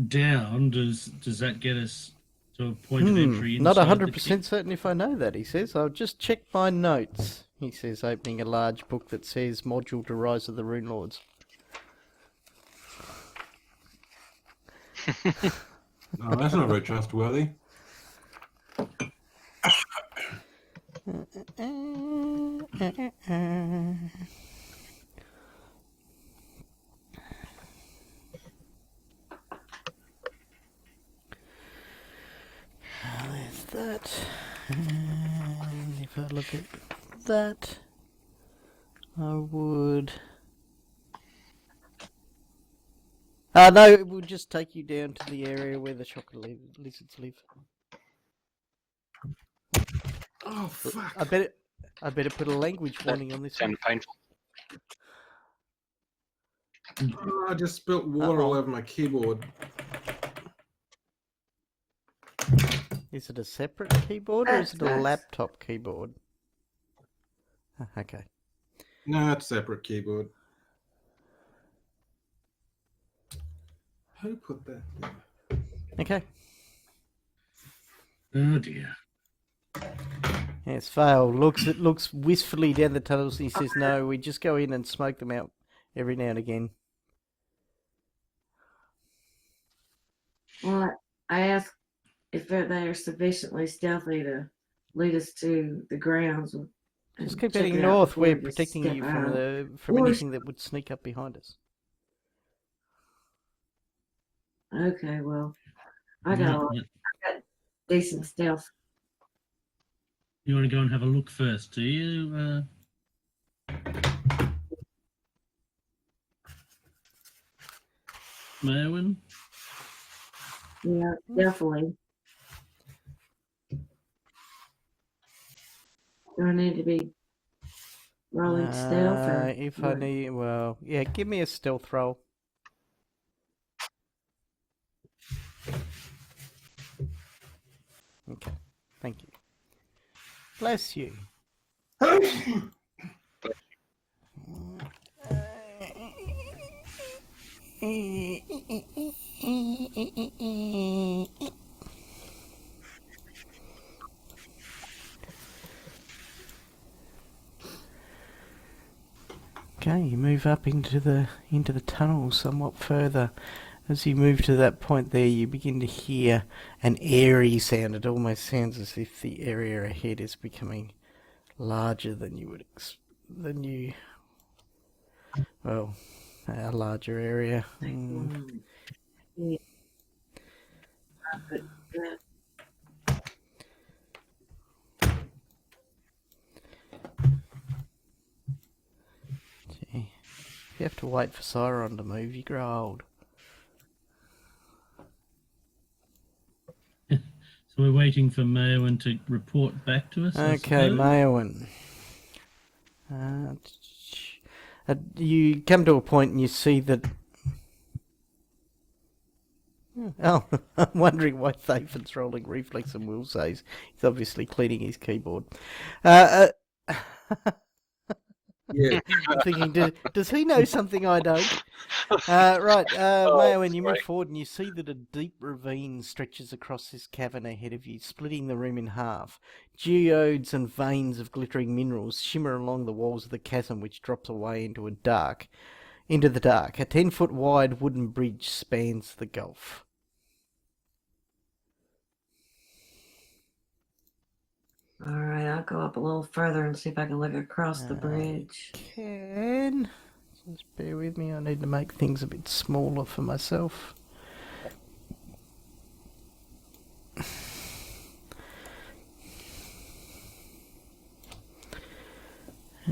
down, does that get us to a point of entry Not inside the 100% certain if I know that, he says. I'll just check my notes, he says, opening a large book that says Module to Rise of the Runelords. No, that's not very trustworthy. There's that. And if I look at that, I would... no, it will just take you down to the area where the shocker lizards live. Oh, fuck. I better put a language warning on this one. Sounded painful. Oh, I just spilt water all Uh-oh. over my keyboard. Is it a separate keyboard or is it a That's- laptop keyboard? Okay. No, it's a separate keyboard. Who put that there? Okay. Oh dear. Yes, Fail looks wistfully down the tunnels and he says, no, we just go in and smoke them out every now and again. Well, I asked if they are sufficiently stealthy to lead us to the grounds. And Just keep check heading it out north. before We're we just protecting step you out. from Or- anything that would sneak up behind us. Okay, well, I got decent stealth. You want to go and have a look first, do you? Merwin? Yeah, definitely. Do I need to be rolling stealth? Or If I what? need, well, yeah, give me a stealth roll. Okay, thank you. Bless you. Okay, you move up into the tunnel somewhat further. As you move to that point there, you begin to hear an airy sound. It almost sounds as if the area ahead is becoming larger than you would well, a larger area. Yeah. But, yeah. Gee. You have to wait for Siron to move, you grow old. So we're waiting for Merwin to report back to us. I Okay, suppose? Mayowan. You come to a point and you see that... Oh, I'm wondering why Thafan's rolling reflex and will says. He's obviously cleaning his keyboard. Yeah. I'm thinking, does he know something I don't? Right, Oh, Mayo, when you move sorry. forward and you see that a deep ravine stretches across this cavern ahead of you, splitting the room in half. Geodes and veins of glittering minerals shimmer along the walls of the chasm, which drops away into the dark. A 10-foot wide wooden bridge spans the gulf. All right, I'll go up a little further and see if I can look across the bridge. Can just bear with me. I need to make things a bit smaller for myself.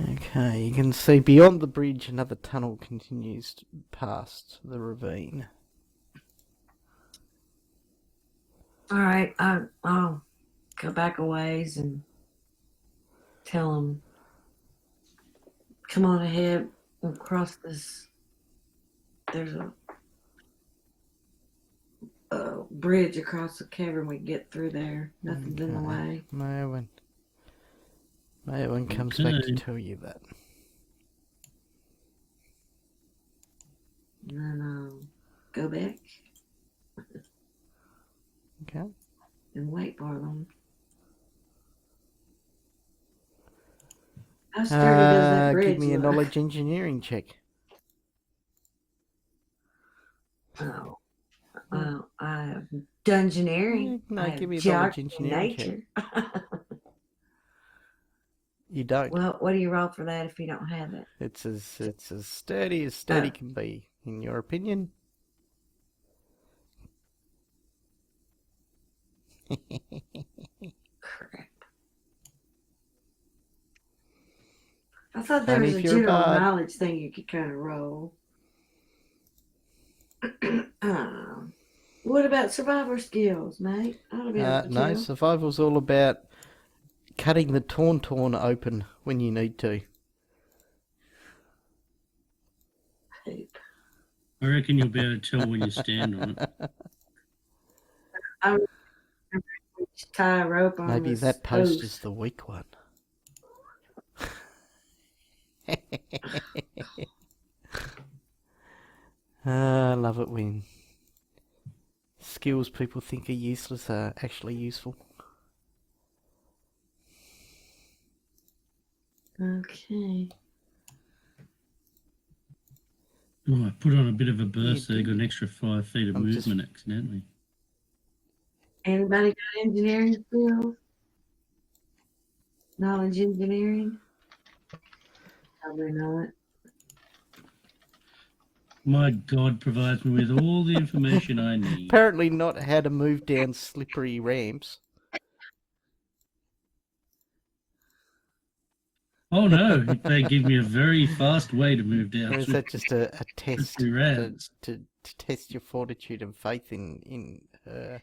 Okay, you can see beyond the bridge another tunnel continues past the ravine. All right, I'll go back a ways and tell them, come on ahead, we'll cross this. There's a bridge across the cavern. We get through there. Nothing's in the Okay. way. Mayowen comes back to Okay. tell you that. And then go back Okay. and wait for them. How sturdy does that bridge Give me a look? knowledge engineering check. Oh, I have dungeoneering. No, I have give me a knowledge geography, engineering check. nature. You don't. Well, what do you roll for that if you don't have it? It's as sturdy as sturdy can be, in your opinion. Crap. I thought there Only was a if you're a general bard. knowledge thing you could kind of roll. What about survivor skills, mate? Ought to be able to No, tell. survival's all about cutting the torn open when you need to. Poop. I reckon you'll be able to tell when you stand on it. I remember we should tie a rope on Maybe this that post is the weak one. I love it when skills people think are useless are actually useful. Okay. Oh, I put on a bit of a burst You there, got did. an extra 5 feet of I'm just- movement accidentally. Anybody got engineering skills? Knowledge engineering? Probably not. My God provides me with all the information I need. Apparently not how to move down slippery ramps. Oh no, they give me a very fast way to move down. Or is that just a test slippery to, ramps. to test your fortitude and faith in her?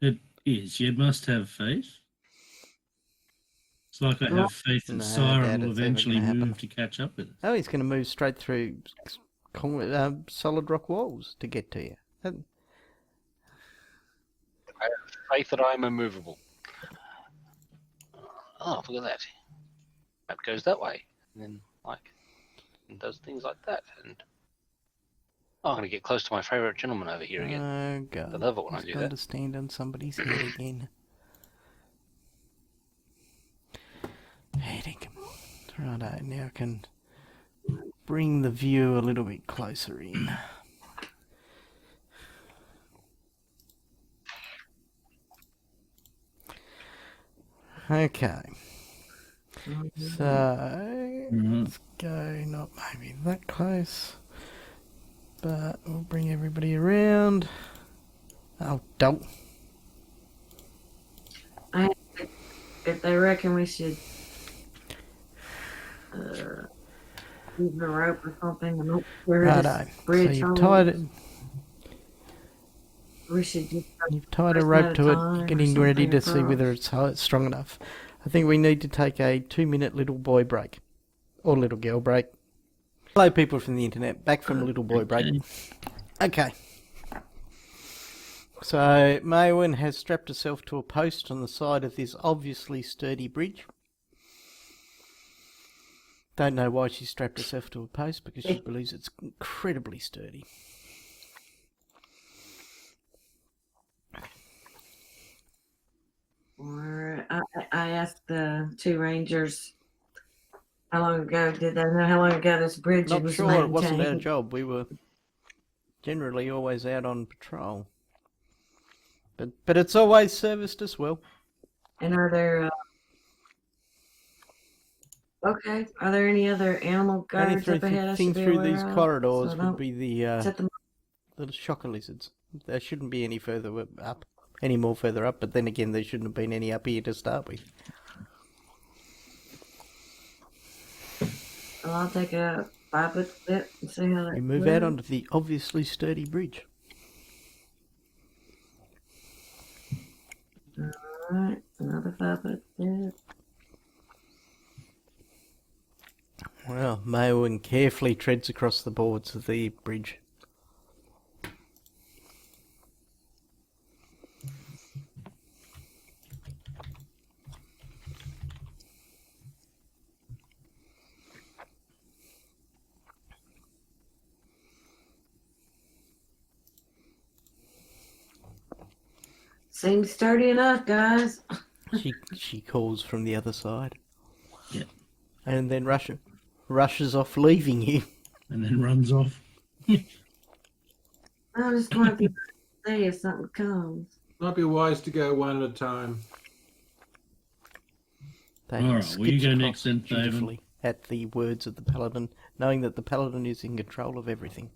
It is. You must have faith. It's like I have faith that No, I doubt Siren will it's ever eventually gonna happen. move to catch up with us. Oh, he's going to move straight through solid rock walls to get to you. I have faith that I am immovable. Oh, look at that. Map goes that way. And then, and does things like that. And I'm going to get close to my favourite gentleman over here again. Oh, God. I love it when I He's do going that. to stand on somebody's head again. Heading. Righto, now I can bring the view a little bit closer in. Okay. So, let's go, not maybe that close, but we'll bring everybody around. Oh, don't. If they reckon we should use a rope or something and look where Righto. this So bridge you've holds, tied it. we should just You've tied a person rope at a to it. time You're or getting ready something to see across. whether it's strong enough. I think we need to take a 2-minute little boy break. Or little girl break. Hello, people from the internet. Back from a little boy break. Okay. So, Maywin has strapped herself to a post on the side of this obviously sturdy bridge. Don't know why she strapped herself to a post, because she believes it's incredibly sturdy. I asked the two rangers how long ago did they know how long ago this bridge Not was sure, maintained. it wasn't our job. We were generally always out on patrol. But it's always serviced us well. And are there okay? Are there any other animal Only guards up ahead? I thing should be through aware these of, corridors so would don't be the set them. little shocker lizards. There shouldn't be any further up, any more further up, but then again there shouldn't have been any up here to start with. Well, I'll take a 5-foot step and see how that. We move out onto the obviously sturdy bridge. Alright, another 5-foot step. Well, Maywin carefully treads across the boards of the bridge. Seems sturdy enough, guys. She calls from the other side. Yeah. And then rushes off, leaving you. And then runs off. I'm just going to see if something comes. Might be wise to go one at a time. They All right, skip will you go across next then, David? dutifully at the words of the paladin, knowing that the paladin is in control of everything.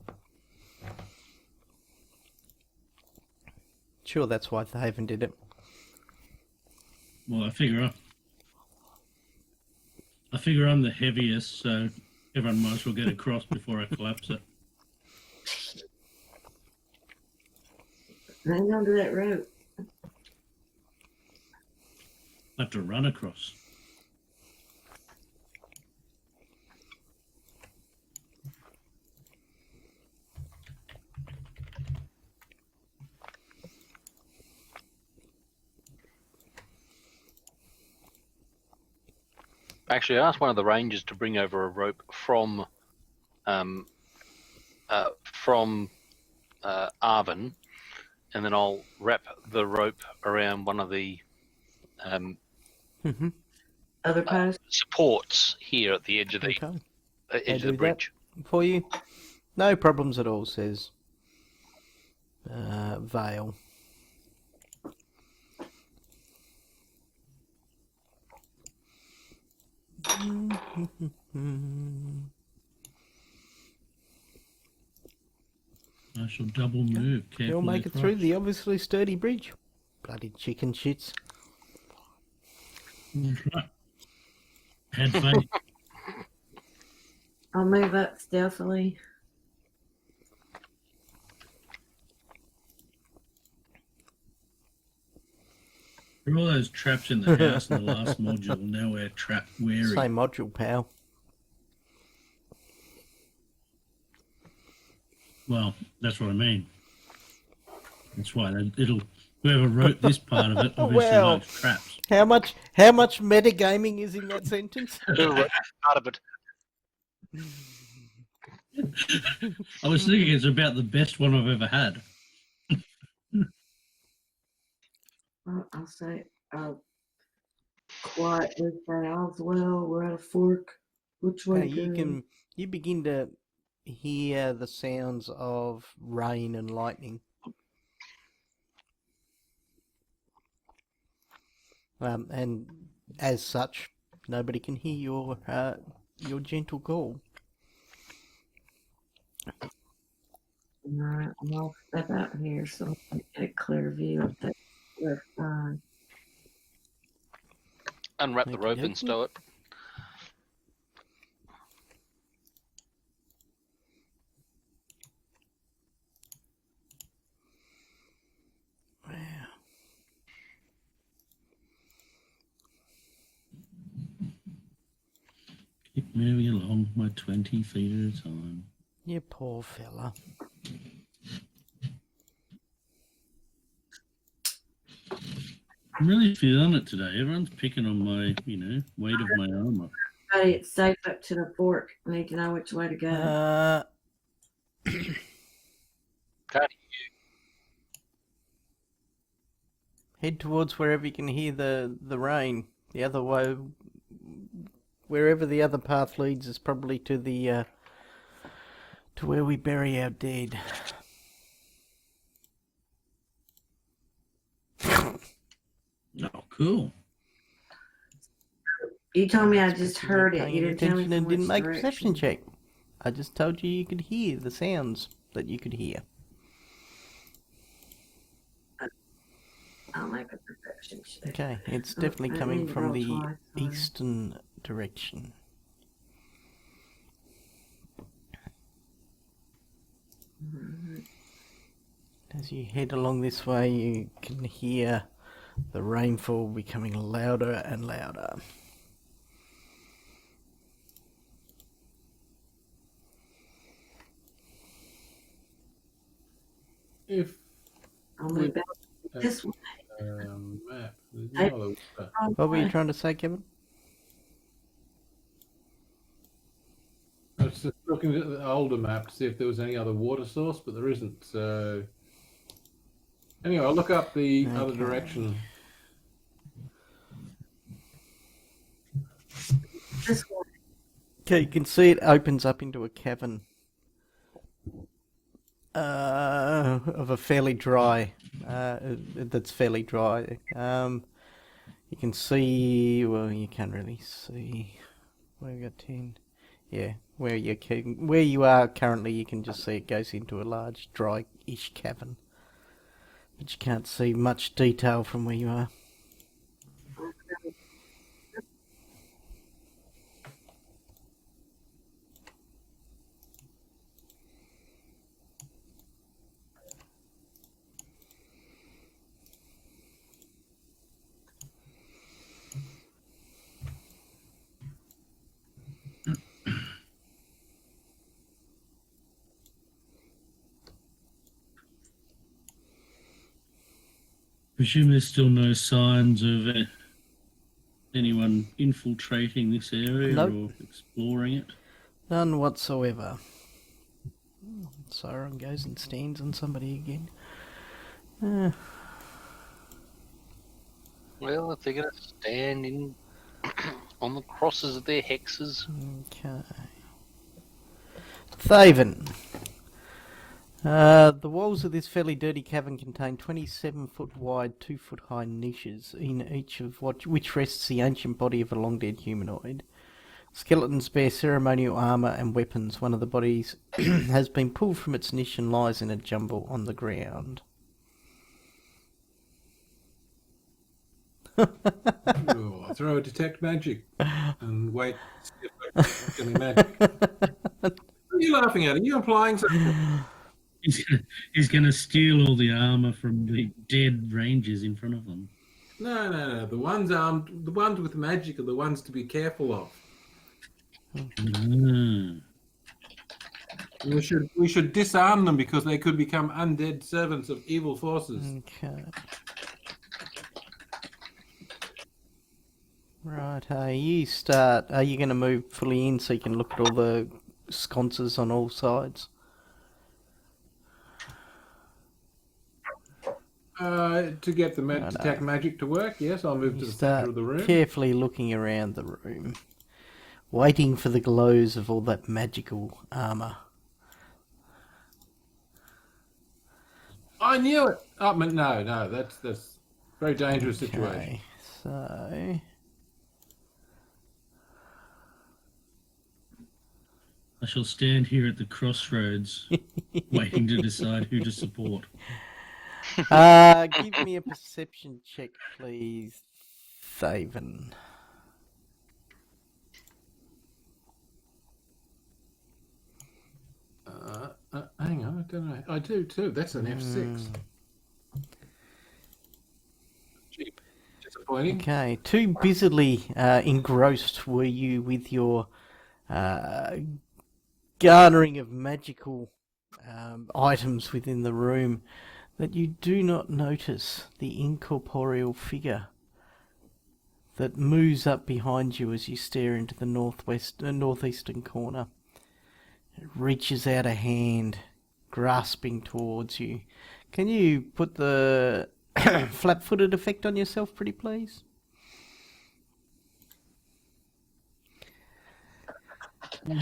Sure, that's why Thaven did it. Well, I figure I'm the heaviest, so everyone might as well get across before I collapse it. Hang on to that rope. I have to run across. Actually, I asked one of the rangers to bring over a rope from Arvin, and then I'll wrap the rope around one of the Other post. supports here at the edge of the Okay. edge of do the bridge. that for you. No problems at all, says Vale. I shall double move carefully. You'll make it through across. the obviously sturdy bridge. Bloody chicken shits. That's right. Had faith. I'll move up stealthily. There are all those traps in the house in the last module. Now we're trap wary. Same module, pal. Well, that's what I mean. That's why whoever wrote this part of it obviously Well. likes traps. How much metagaming is in that sentence? Part of it. I was thinking it's about the best one I've ever had. I'll say quietly for all's well. We're at a fork. Which way go? You begin to hear the sounds of rain and lightning. And as such, nobody can hear your gentle call. Alright, I'll step out here so I can get a clear view of that left side. Unwrap the rope Okey-dokey. and stow it. Wow. Keep moving along my 20 feet at a time. You poor fella. I'm really feeling it today. Everyone's picking on my, weight of my armor. Buddy, it's safe up to the fork. I need to know which way to go. Can't Head towards wherever you can hear the rain. The other way, wherever the other path leads, is probably to the to where we bury our dead. Oh, cool. You told me I just You're not heard it. paying You didn't tell me attention and from didn't which make a perception direction. check. I just told you could hear the sounds that you could hear. I'll make a perception check. Okay, it's Oh, definitely I coming need to from roll the twice, sorry. eastern direction. Alright. As you head along this way, you can hear the rainfall becoming louder and louder. If I'll move back uh, this way. map, there's I- no other. What were you trying to say, Kevin? I was just looking at the older map to see if there was any other water source, but there isn't. So Anyway, I'll look up the other Okay. direction. This one. Okay, you can see it opens up into a cavern of a fairly dry, that's fairly dry. You can see, well, you can't really see. Where we got 10. Yeah, where you are currently, you can just see it goes into a large, dry-ish cavern. But you can't see much detail from where you are. Presume there's still no signs of anyone infiltrating this area Nope. or exploring it. None whatsoever. Siren goes and stands on somebody again. Well, if they're going to stand in on the crosses of their hexes, Okay. Thaven. The walls of this fairly dirty cavern contain 27-foot wide, 2-foot high niches, in each of which rests the ancient body of a long-dead humanoid. Skeletons bear ceremonial armour and weapons. One of the bodies has been pulled from its niche and lies in a jumble on the ground. Oh, I'll throw a detect magic and wait to see if I can any magic. What are you laughing at? Are you implying something? He's gonna steal all the armor from the dead rangers in front of them. No. The ones armed, the ones with magic are the ones to be careful of. Ah. We should disarm them because they could become undead servants of evil forces. Okay. Right, are you going to move fully in so you can look at all the sconces on all sides? To get the detect magic to work, yes, I'll move to the center of the room. Carefully looking around the room, waiting for the glows of all that magical armour. I knew it! Oh, but no, that's a very dangerous situation. Okay, so... I shall stand here at the crossroads, waiting to decide who to support. Give me a perception check, please, Thaven. Hang on, I don't know. I do too. That's an F6. Cheap. Disappointing. Okay, too busily engrossed were you with your garnering of magical items within the room that you do not notice the incorporeal figure that moves up behind you as you stare into the northeastern corner. It reaches out a hand, grasping towards you. Can you put the flat-footed effect on yourself, pretty please?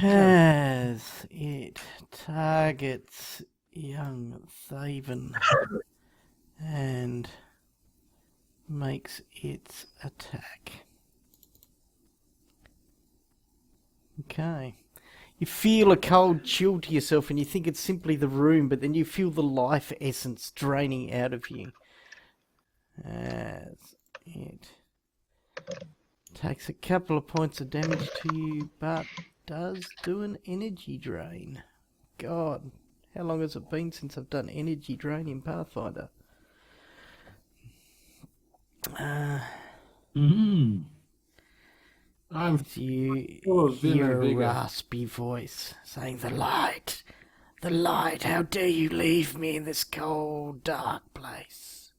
As it targets young Thaven and makes its attack. Okay. You feel a cold chill to yourself and you think it's simply the room, but then you feel the life essence draining out of you. As it takes a couple of points of damage to you, but does do an energy drain. God, how long has it been since I've done energy drain in Pathfinder? You hear a raspy voice saying, the light, how dare you leave me in this cold, dark place?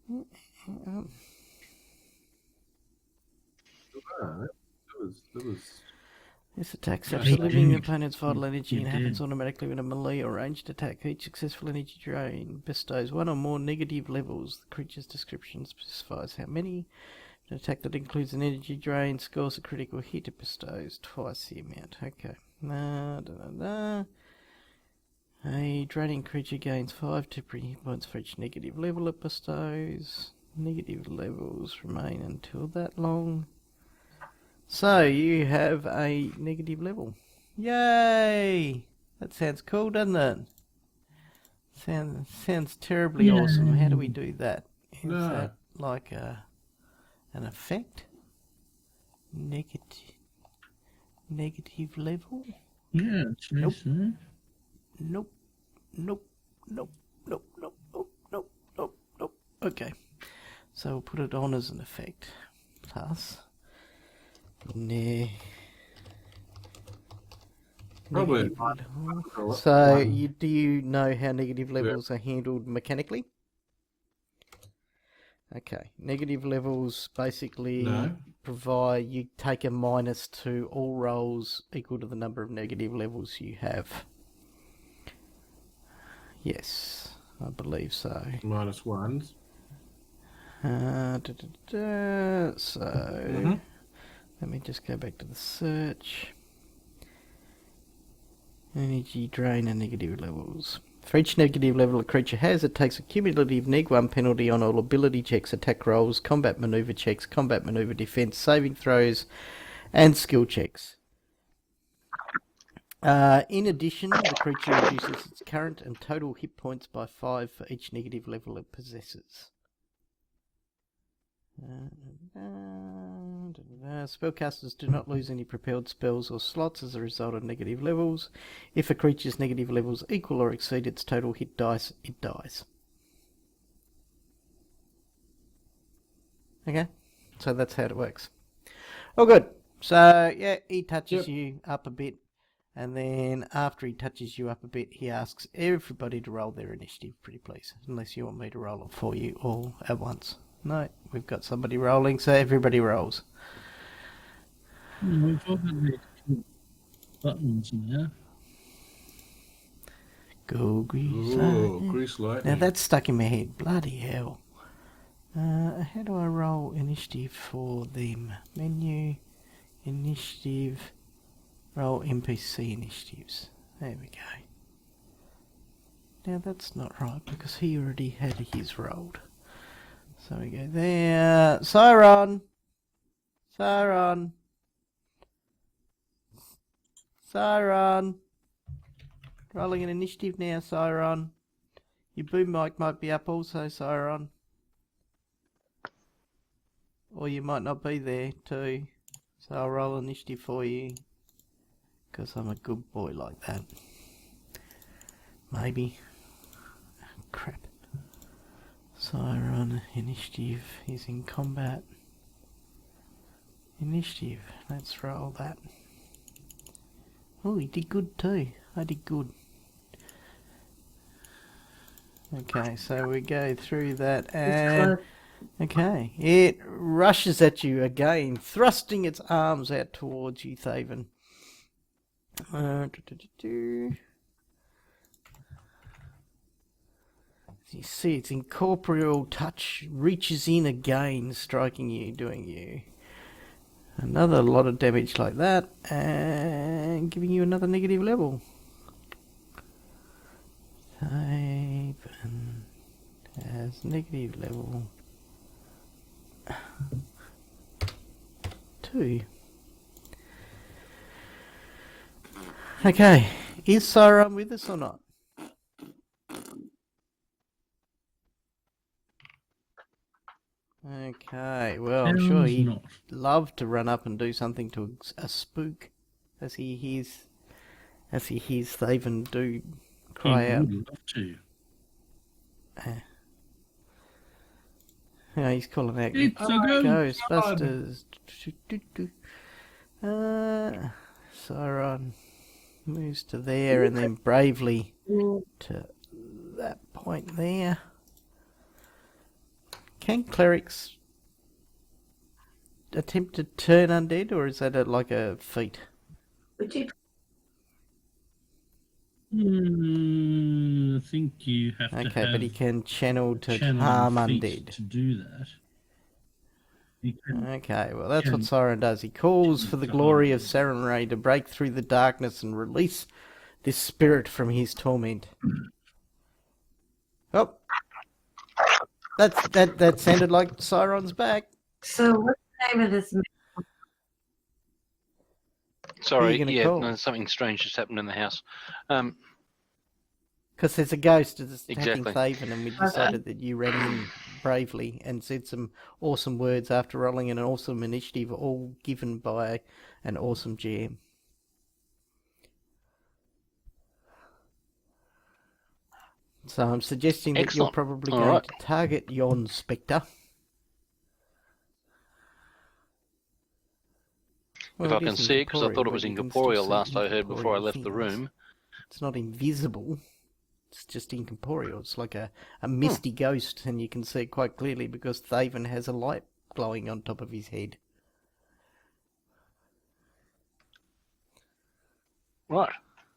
That was This attack Yeah, saps he a living did. opponent's vital energy He and happens did. automatically when a melee or ranged attack. Each successful energy drain bestows one or more negative levels. The creature's description specifies how many. An attack that includes an energy drain scores a critical hit. It bestows twice the amount. Okay. A draining creature gains 5 temporary hit points for each negative level it bestows. Negative levels remain until that long. So you have a negative level. Yay! That sounds cool, doesn't it? Sounds terribly awesome. How do we do that? Is No. that like an effect? Negative level? Yeah, Nope. so. Nope. Nope. Nope. Nope. Nope. Nope. Nope. Nope. Nope. Okay. So we'll put it on as an effect. Plus. Probably Negative level. one. So do you know how negative levels are handled mechanically? Okay. Negative levels basically No. provide you take a minus to all rolls equal to the number of negative levels you have. Yes, I believe so. Minus ones. So let me just go back to the search. Energy drain and negative levels. For each negative level a creature has, it takes a cumulative -1 penalty on all ability checks, attack rolls, combat maneuver checks, combat maneuver defense, saving throws, and skill checks. In addition, the creature reduces its current and total hit points by 5 for each negative level it possesses. Spellcasters do not lose any propelled spells or slots as a result of negative levels. If a creature's negative levels equal or exceed its total hit dice, it dies. Okay, so that's how it works. Oh, good. So, yeah, he touches you up a bit, and then after he touches you up a bit, he asks everybody to roll their initiative, pretty please, unless you want me to roll it for you all at once. No, we've got somebody rolling, so everybody rolls. We've obviously buttons now. Go grease. Ooh, grease lightning. Now that's stuck in my head. Bloody hell. How do I roll initiative for them? Menu, initiative, roll NPC initiatives. There we go. Now that's not right because he already had his rolled. So we go there. Siron! Siron! Siron! Rolling an initiative now, Siron. Your boom mic might be up also, Siron. Or you might not be there too. So I'll roll initiative for you. Because I'm a good boy like that. Maybe. Crap. Siron, initiative, he's in combat. Initiative, let's roll that. Oh, he did good too. I did good. Okay, so we go through that and... Okay, it rushes at you again, thrusting its arms out towards you, Thaven. You see its incorporeal touch reaches in again, striking you, doing you another lot of damage like that, and giving you another negative level. Thaven has negative level 2. Okay, is Siron with us or not? Okay, well, I'm sure Sounds he'd not. love to run up and do something to a spook as he hears Thaven do cry He out. would love to. Yeah, he's calling out It's a ghost. Ghostbusters. Siron moves to there and then bravely to that point there. Can clerics attempt to turn undead, or is that like a feat? Would you? I think you have to Okay, have but he can channel to channel harm feet undead. to do that. You can, Okay, well that's what can Siren does. He calls for the glory of harm Sarenrae to break through the darkness and release this spirit from his torment. Oh, that sounded like Siren's back. So what's the name of this? Sorry, gonna yeah, call? no, something strange just happened in the house. Um, Because there's a ghost that's attacking Exactly. Thaven, and we decided that you ran in bravely and said some awesome words after rolling an awesome initiative, all given by an awesome GM. So I'm suggesting that you're Excellent. probably All going right. to target yon Spectre. If I can see it, because I thought it was incorporeal last I heard before I left the room. It's not invisible. It's just incorporeal. It's like a misty ghost, and you can see it quite clearly because Thaven has a light glowing on top of his head. Right.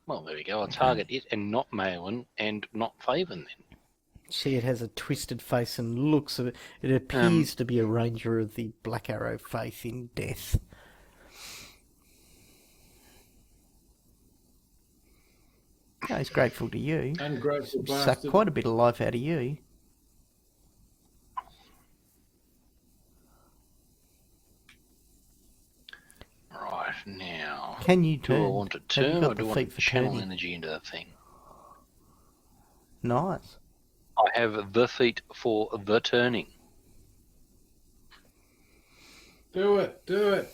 Well, there we go. I'll target it and not Maelin and not Faven then. See, it has a twisted face and looks of it. It appears to be a ranger of the Black Arrow faith in death. Oh, he's grateful to you. Ungrateful Sucked bastard. quite a bit of life out of you. Right, now. Can you Do I turn? want to Have you turn got or the do I want feet to for channel turning? energy into the thing? Nice. I have the feet for the turning. Do it. Do it.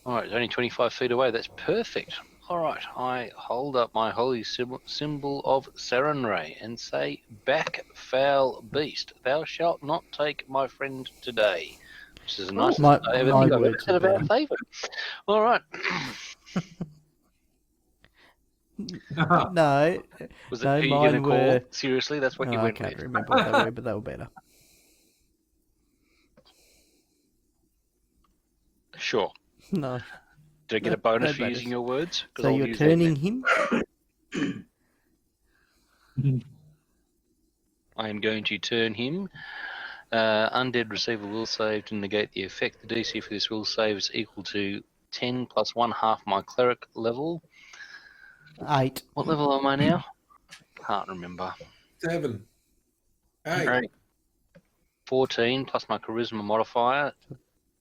Alright, it's only 25 feet away. That's perfect. Alright, I hold up my holy symbol of Sarenrae and say, "Back, foul beast, thou shalt not take my friend today." Which is the nicest my I ever think I've ever words said are about better. Faven. Alright. No, Was it, no, are you going to mine call? were. Seriously, that's what you I went can't with. remember what they were, but they were better. Sure. No. Did I get No, a bonus no for using bonus. your words? 'Cause So I'll you're use them turning then. him? I am going to turn him. Undead receive a will save to negate the effect. The DC for this will save is equal to 10 plus 1/2 my cleric level. 8. What level am I now? Can't remember. 7. 8. Right. 14 plus my charisma modifier.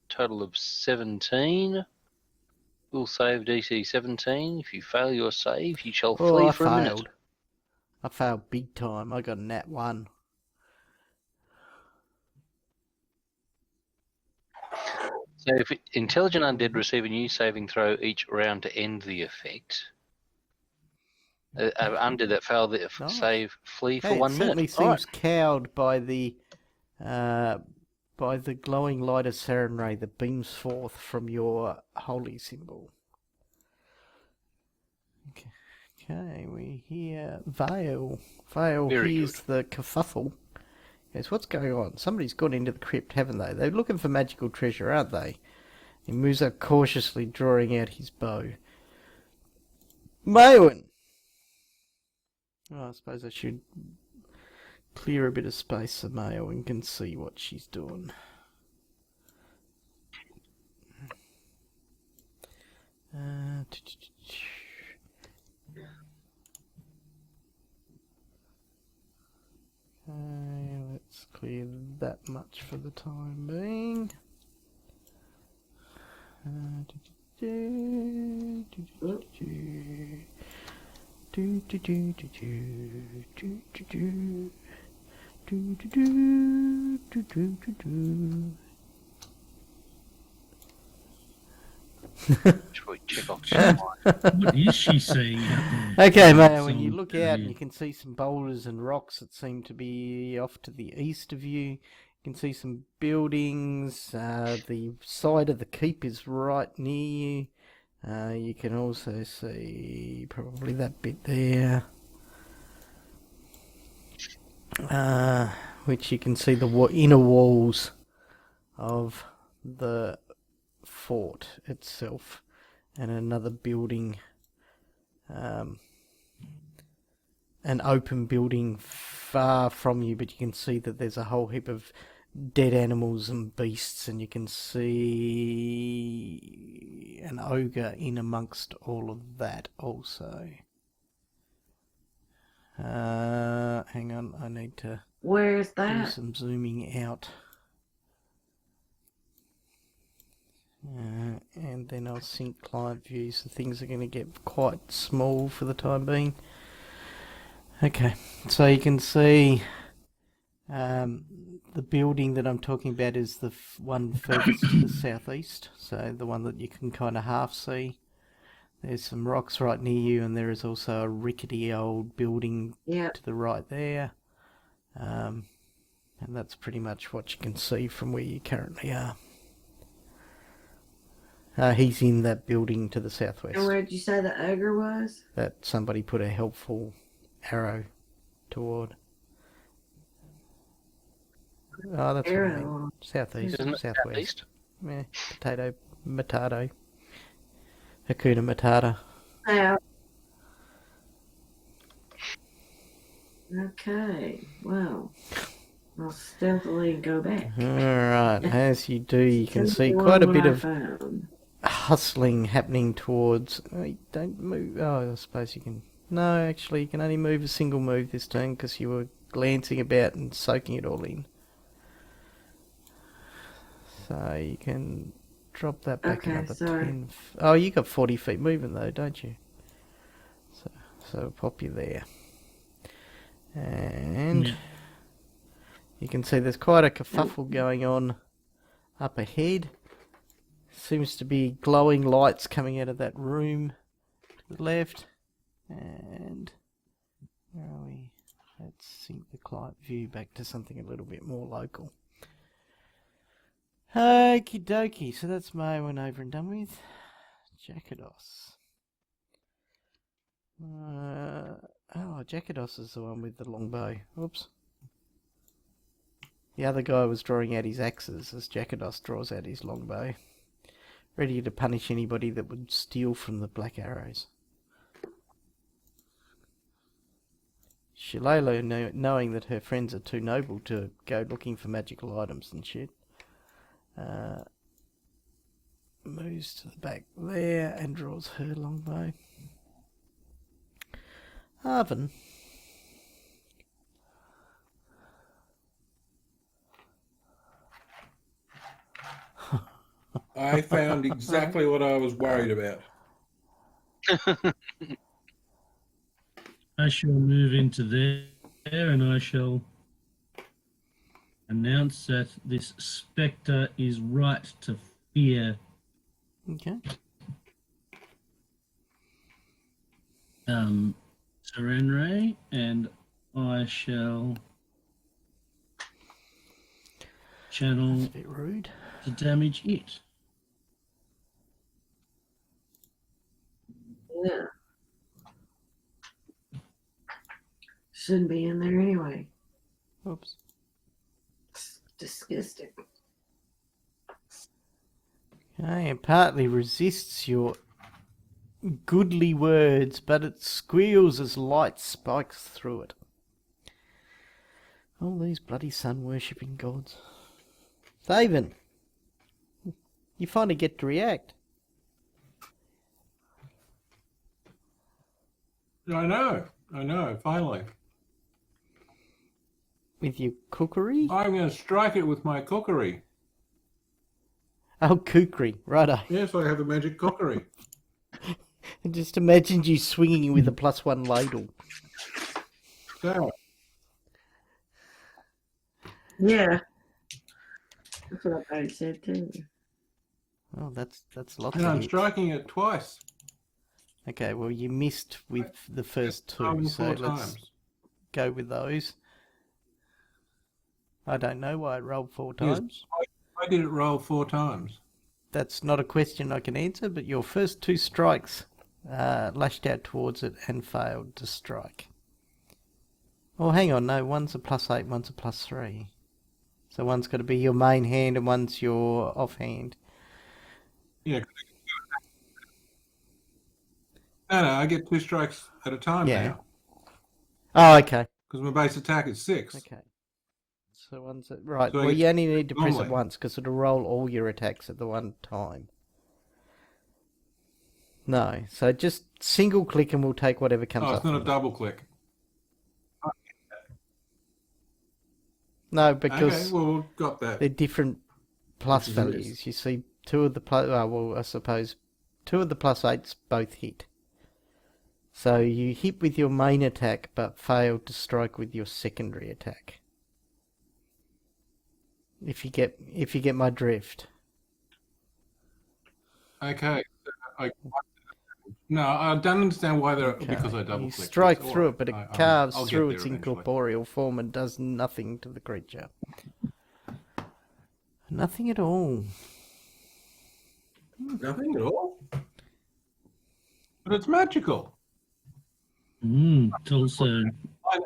Total of 17. Will save DC 17. If you fail your save, you shall Oh, flee I for a minute. failed. I failed big time. I got a nat 1. So if intelligent undead receive a new saving throw each round to end the effect, undead that fail the Nice. save flee for Hey, it 1 certainly minute. All right. seems cowed by the glowing light of Sarenrae that beams forth from your holy symbol. Okay, we hear Vale. Vale Very hears the kerfuffle. Goes, what's going on? Somebody's gone into the crypt, haven't they? They're looking for magical treasure, aren't they? He moves up cautiously, drawing out his bow. Maewyn! Oh, I suppose I should clear a bit of space so Maewyn can see what she's doing. Okay, let's clear that much for the time being. Should we check off some What is she seeing? Okay, mate, when Some you look out, idiot. you can see some boulders and rocks that seem to be off to the east of you. You can see some buildings. The side of the keep is right near you. You can also see probably that bit there. Which you can see the inner walls of the fort itself, and another building, an open building far from you, but you can see that there's a whole heap of dead animals and beasts, and you can see an ogre in amongst all of that also. Hang on, I need to Where's do that? some zooming out. And then I'll sync client view, so things are going to get quite small for the time being. Okay, so you can see the building that I'm talking about is the one furthest to the southeast, so the one that you can kind of half see. There's some rocks right near you, and there is also a rickety old building Yep. to the right there. And that's pretty much what you can see from where you currently are. He's in that building to the southwest. And where'd you say the ogre was? That somebody put a helpful arrow toward. Oh, that's what I mean. Arrow. Southeast, Isn't it southwest. southeast? Yeah, potato, Hakuna Matata. Out. Okay. Well, I'll stealthily go back. Alright, as you do, you can Send see me quite a one bit when I of found. hustling happening towards... Oh, don't move. Oh, I suppose you can... No, actually, you can only move a single move this turn because you were glancing about and soaking it all in. So you can drop that back Okay, another sorry. 10... Oh, you got 40 feet movement though, don't you? So we'll pop you there. And... Yeah. You can see there's quite a kerfuffle going on up ahead. Seems to be glowing lights coming out of that room to the left. And where are we? Let's sync the client view back to something a little bit more local. Okie dokie, so that's my one over and done with. Jackados. Jackados is the one with the long bow. Oops. The other guy was drawing out his axes as Jackados draws out his longbow, ready to punish anybody that would steal from the black arrows. Shillelagh, knowing that her friends are too noble to go looking for magical items and shit, moves to the back there and draws her longbow. Arvin. I found exactly what I was worried about. I shall move into there and I shall announce that this spectre is right to fear Okay. Serenray, and I shall channel That's a bit rude. to damage it. Yeah. Shouldn't be in there anyway. Oops. It's disgusting. Okay, it partly resists your goodly words, but it squeals as light spikes through it. All these bloody sun-worshipping gods. Thaven, you finally get to react. I know, finally. With your cookery? I'm going to strike it with my cookery. Oh, kookery, righto. Yes, I have a magic cookery. I just imagined you swinging with a +1 ladle. So, Yeah. That's what I said too. Oh, that's lots and of I'm hits. striking it twice. Okay, well, you missed with the first two, Rolled so 4 let's times. go with those. I don't know why it rolled 4 Yes. times. I did it roll 4 times. That's not a question I can answer, but your first 2 strikes lashed out towards it and failed to strike. Oh, hang on, no, one's a +8, one's a +3. So one's got to be your main hand and one's your offhand. Yeah. No, I get 2 strikes at a time Yeah. now Oh, okay. because my base attack is 6. Okay. So one's right. So I Well, get you only need to press it normally. once because it'll roll all your attacks at the one time. No, so just single click and we'll take whatever comes Oh, up. it's not a from there. double click. No, Okay, because well, we've got that. they're different plus Which is a miss. values. You see, two of the plus. Well, I suppose two of the +8s both hit. So you hit with your main attack, but fail to strike with your secondary attack. If you get my drift. Okay. No, I don't understand why they're because I Okay, double you click. strike through it, but it carves I'll get through there its eventually. incorporeal form and does nothing to the creature. Nothing at all. Nothing at all. But it's magical. It's also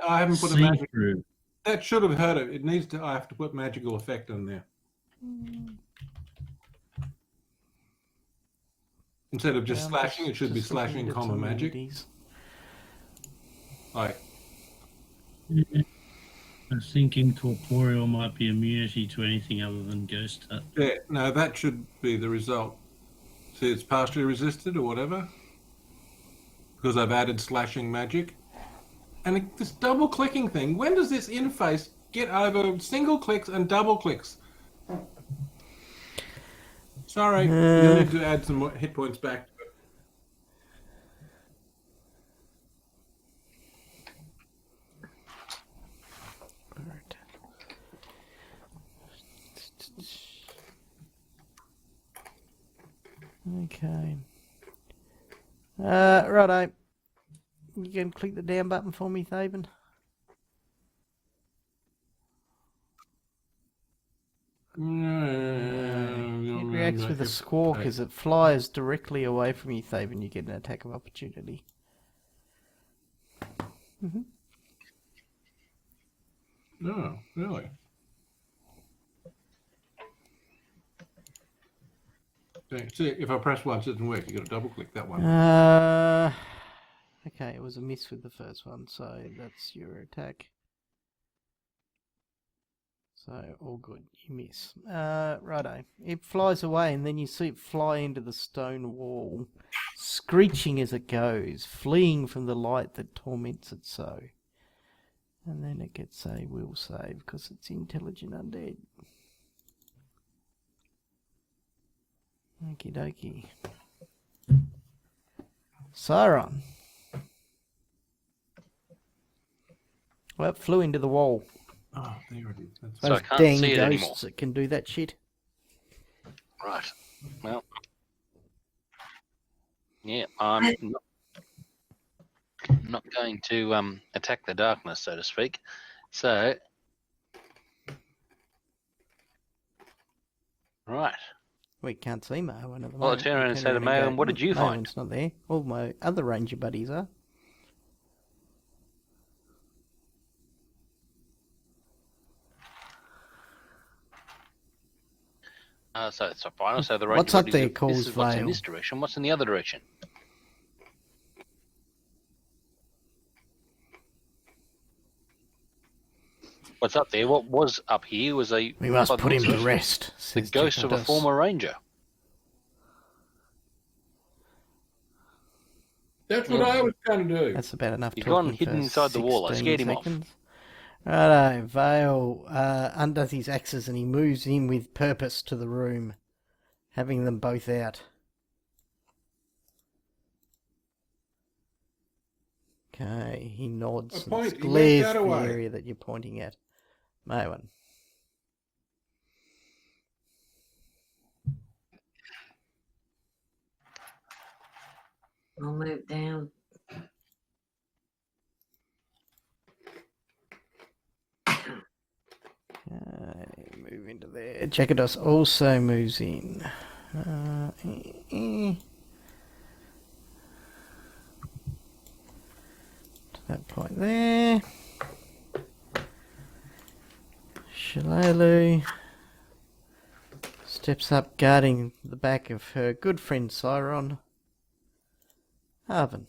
I haven't put a magic. see-through. That should have hurt it. It needs to. I have to put magical effect in there instead of just slashing. It should be Just looking slashing, at comma some magic. immunities. Like I think incorporeal might be immunity to anything other than ghost touch. yeah, no, that should be the result. See, it's partially resisted or whatever because I've added slashing magic. And this double clicking thing. When does this interface get over single clicks and double clicks? Sorry, you'll need to add some more hit points back to it. Right. Okay. Righto. You can click the down button for me, Thaben. It reacts with a squawk as it flies directly away from you, Thaben. You get an attack of opportunity. No, really. See, if I press once, it doesn't work. You got to double click that one. Okay, it was a miss with the first one, so that's your attack. So, all good. You miss. Righto. It flies away, and then you see it fly into the stone wall, screeching as it goes, fleeing from the light that torments it so. And then it gets a will save, because it's intelligent undead. Okie dokie. Sauron. Well, it flew into the wall. Oh, there it is. That's So I Those can't dang see it anymore. ghosts that can do that shit. Right. Well. Yeah, I'm not going to attack the darkness, so to speak. So. Right. We can't see Marwan at the Well, I moment. turn around and say to Marwan, what did you find? Marwan's not there. All my other ranger buddies are. So it's a final. So the range What's up there, this Cause is what's in Vale? this direction. What's in the other direction? What's up there? What was up here was a. We must by the put him looks to of it, rest. The says ghost of a Jackados. former ranger. That's what I was trying to do. That's about enough You've talking gone hidden for inside the wall. I 16 scared him off. seconds. Righto, Vale undoes his axes and he moves in with purpose to the room, having them both out. Okay, he nods A point, and he went glares that at the away. area that you're pointing at. Marwan. I'll move down. Move into there. Jackados also moves in. To that point there. Shillelagh. steps up, guarding the back of her good friend Cyron. Arvin.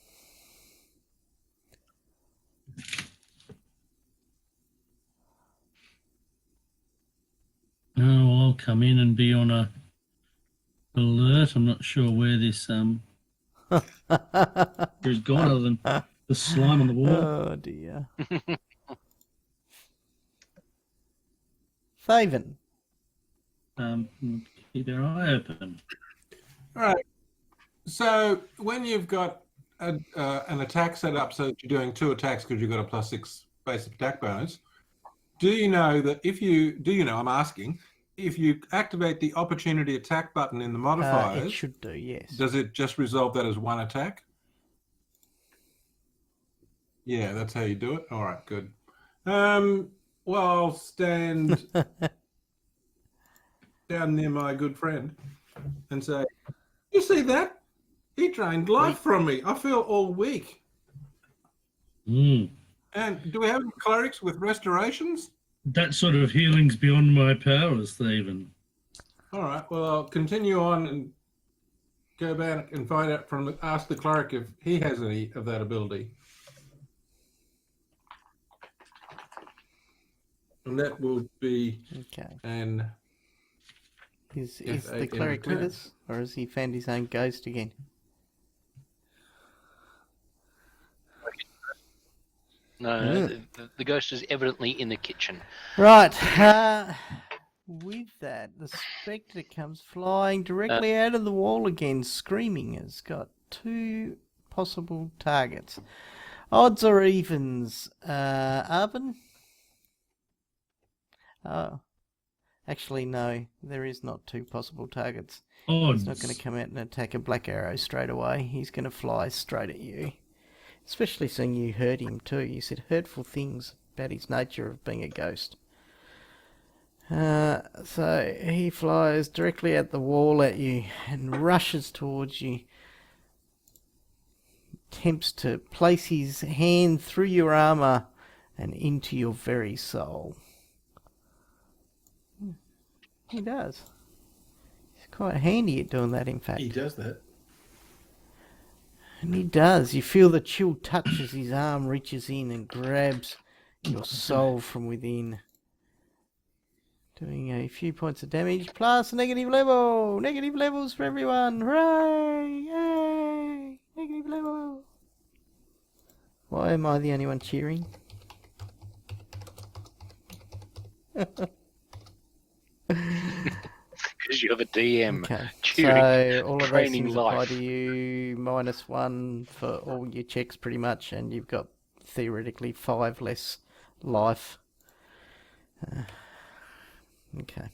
Oh, I'll come in and be on a alert. I'm not sure where this where's gone other than the slime on the wall. Oh dear. Thaven. Keep their eye open. All right. So when you've got an attack set up so that you're doing 2 attacks because you've got a +6 basic attack bonus, do you know that I'm asking, if you activate the opportunity attack button in the modifiers, It should do, yes. does it just resolve that as 1 attack? Yeah, that's how you do it. All right, good. Well, I'll stand down near my good friend and say, "You see that? He drained life from me. I feel all weak." Mm. And do we have any clerics with restorations? That sort of healing's beyond my powers, Thaven. All right. Well, I'll continue on and go back and find out ask the cleric if he has any of that ability. And that will be Okay. an Is F8 the cleric with return. us? Or has he found his own ghost again? No, the ghost is evidently in the kitchen. Right. With that, the spectre comes flying directly out of the wall again, screaming. It's got 2 possible targets. Odds or evens, Arvin? Oh. Actually, no. There is not 2 possible targets. Odds. He's not going to come out and attack a black arrow straight away. He's going to fly straight at you. Especially seeing you hurt him too. You said hurtful things about his nature of being a ghost. So he flies directly at the wall at you and rushes towards you. Attempts to place his hand through your armour and into your very soul. He does. He's quite handy at doing that, in fact. He does that. And he does. You feel the chill touch as his arm reaches in and grabs your soul from within. Doing a few points of damage plus negative level. Negative levels for everyone. Hooray! Yay! Negative level. Why am I the only one cheering? Because you have a DM. Okay. cheering, So all of those training things apply life. to you. -1 for all your checks pretty much, and you've got theoretically 5 less life. Okay.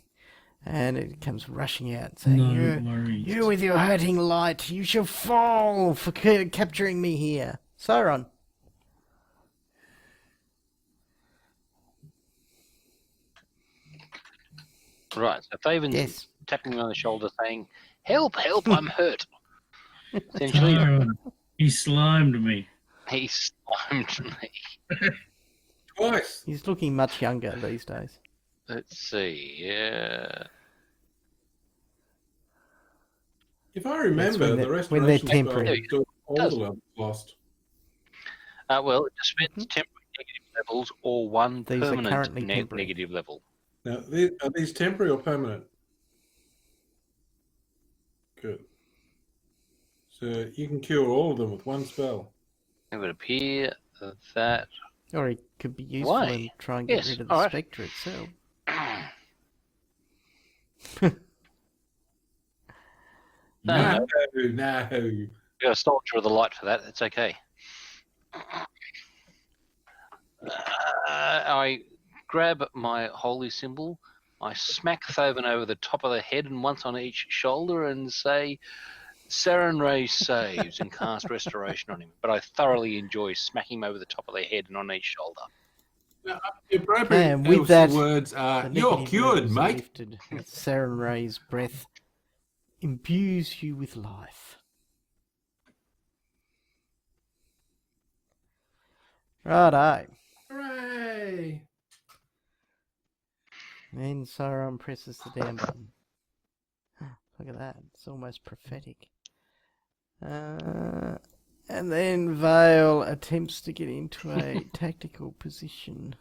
And it comes rushing out saying, No worries. You with your hurting light, you shall fall for capturing me here. Sauron. Right, so Faven's Yes. tapping me on the shoulder saying, "Help, help, I'm hurt." Essentially, Tyron, he slimed me. he slimed me. Twice. He's looking much younger these days. Let's see, yeah. If I remember, when the they're restoration temporary. spell all Does. the levels lost. Well, it just spends temporary negative levels or 1 These are permanent currently temporary. negative level. Now, are these temporary or permanent? Good. So you can cure all of them with 1 spell. It would appear that Or it could be useful Why? and try and get Yes, rid of the alright. spectre itself. No, No. you got a soldier of the light for that. It's okay. I grab my holy symbol. I smack Thaven over the top of the head and once on each shoulder and say, Saren Ray saves and cast restoration on him. But I thoroughly enjoy smacking him over the top of the head and on each shoulder. Now, the appropriate And with that, words The are, "You're negative cured, levels are mate." lifted as Saren Ray's breath imbues you with life. Righto. Hooray! Then Sauron presses the down button. Look at that. It's almost prophetic. And then Vale attempts to get into a tactical position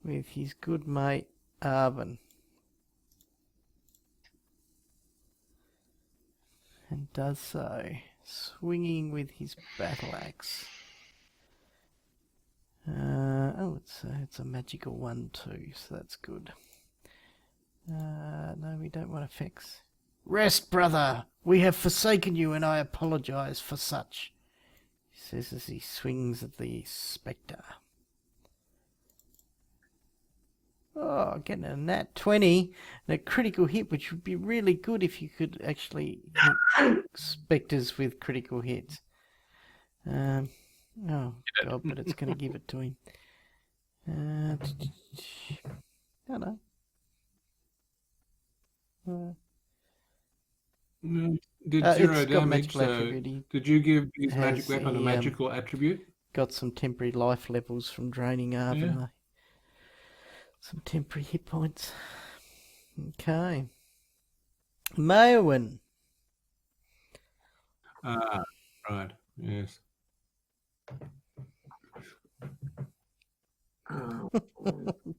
with his good mate Arvin. And does so, swinging with his battle axe. It's a magical one too, so that's good. No, we don't want effects. Rest, brother! We have forsaken you, and I apologize for such, he says as he swings at the spectre. Oh, getting a nat 20 and a critical hit, which would be really good if you could actually hit spectres with critical hits. Oh, God, but it's going to give it to him. I don't know. No, did 0 it's got damage, magical so attribute. He did you give his magic has weapon a the, magical attribute? got some temporary life levels from draining Arvin. Yeah. Some temporary hit points. Okay. Maewyn. Ah, right, yes. Oh,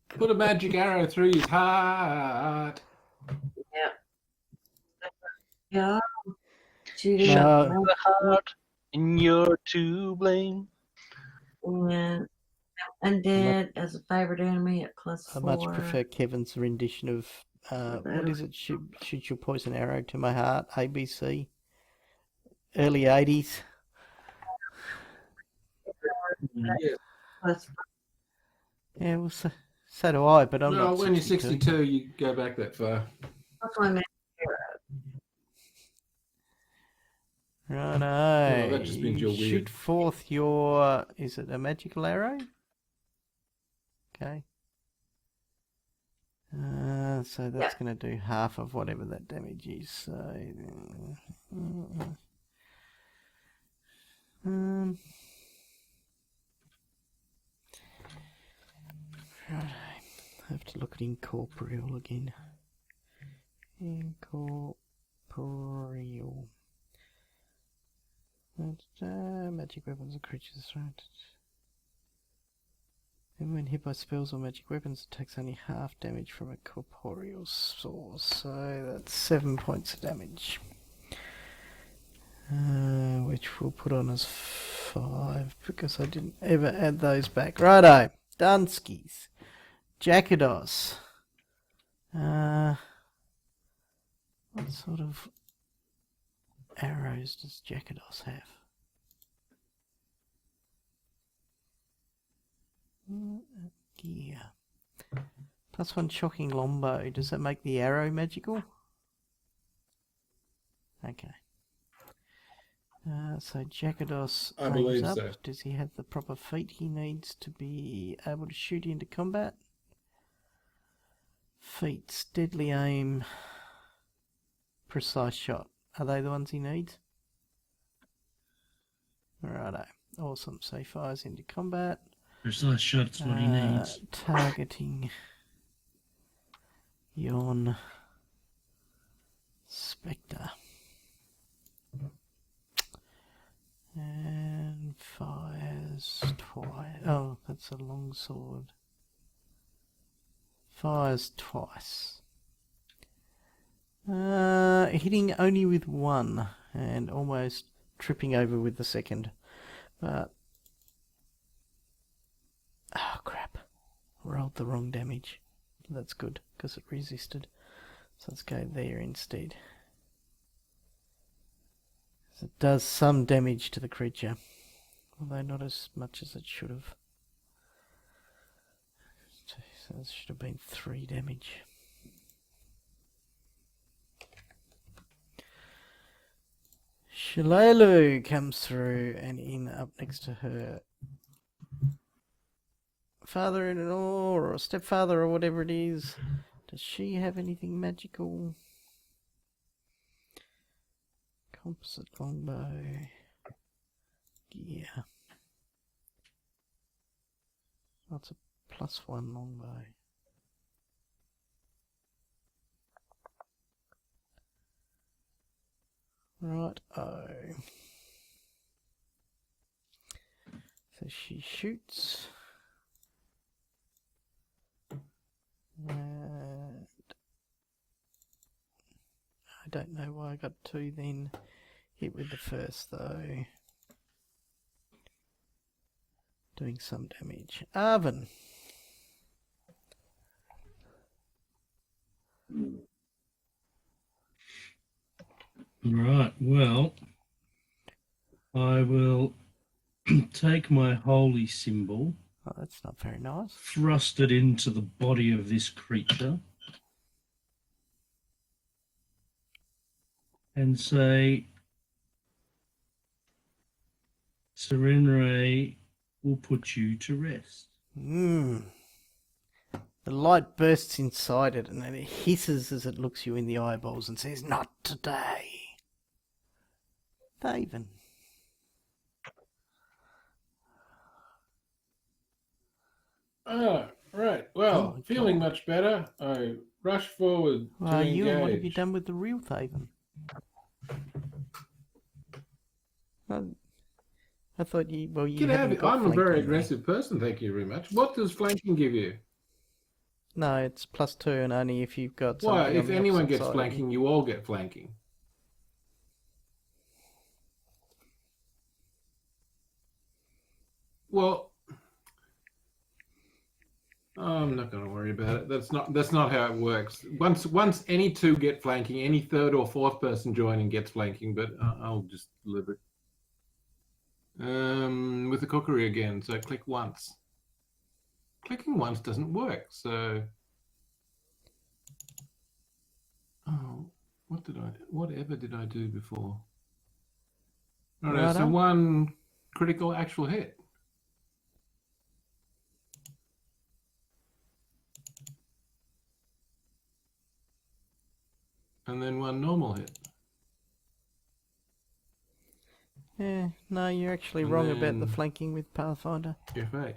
Put a magic arrow through his heart. yeah. Shooting Shut up No. the heart, and you're to blame. and undead as a favorite enemy at I much +4. prefer Kevin's rendition of what is it? Shoot your poison arrow to my heart. ABC. Early 80s. Yeah. Plus, Yeah, well, so do I, but I'm No, not when you're 62. 62, you go back that far. that's what I meant. Righto. that just means You you're shoot weird. forth your... Is it a magical arrow? Okay. So that's going to do half of whatever that damage is. So... Right. I have to look at incorporeal again. Incorporeal. Magic weapons and creatures, right? And when hit by spells or magic weapons, it takes only half damage from a corporeal source. So that's 7 points of damage. Which we'll put on as 5 because I didn't ever add those back. Righto, Dunskies. Jackados. What sort of arrows does Jackados have? Gear. +1 shocking longbow. Does that make the arrow magical? Okay. So Jackados I believe aims up. so. Does he have the proper feat he needs to be able to shoot into combat? Feats, deadly aim, precise shot. Are they the ones he needs? Righto. Awesome. So he fires into combat. Precise shot's what he needs. Targeting yon spectre. And fires twice. Oh, that's a long sword. Fires twice. Hitting only with one and almost tripping over with the second. But oh crap. Rolled the wrong damage. That's good because it resisted. So let's go there instead. So it does some damage to the creature, although not as much as it should have. So it should have been 3 damage. Shalelu comes through and in up next to her father-in-law or stepfather or whatever it is. Does she have anything magical? Composite longbow. Gear. What's a +1 longbow? Right. Oh. So she shoots. And I don't know why I got 2 then. Hit with the first though. Doing some damage. Arvin. Right, well, I will take my holy symbol, Oh, that's not very nice. thrust it into the body of this creature, and say, Serenray will put you to rest. The light bursts inside it and then it hisses as it looks you in the eyeballs and says, "Not today." Thaven. Ah, right. Well, Oh, feeling God. much better. I rush forward Well, to you and what have you engage. done with the real Thaven? I thought you, well, you Get out of haven't it. got I'm a very flanking there. aggressive person, thank you very much. What does flanking give you? No, it's +2 and only if you've got Why, something on if the anyone opposite gets side of flanking, you all get flanking. Well, I'm not going to worry about it. That's not how it works. Once any 2 get flanking, any 3rd or 4th person joining gets flanking. But I'll just live it. With the cookery again. So click once. Clicking once doesn't work. So, oh, whatever did I do before? All right. So Righto. 1 critical actual hit. And then 1 normal hit. Yeah, no, you're actually And wrong about the then- flanking with Pathfinder. F8.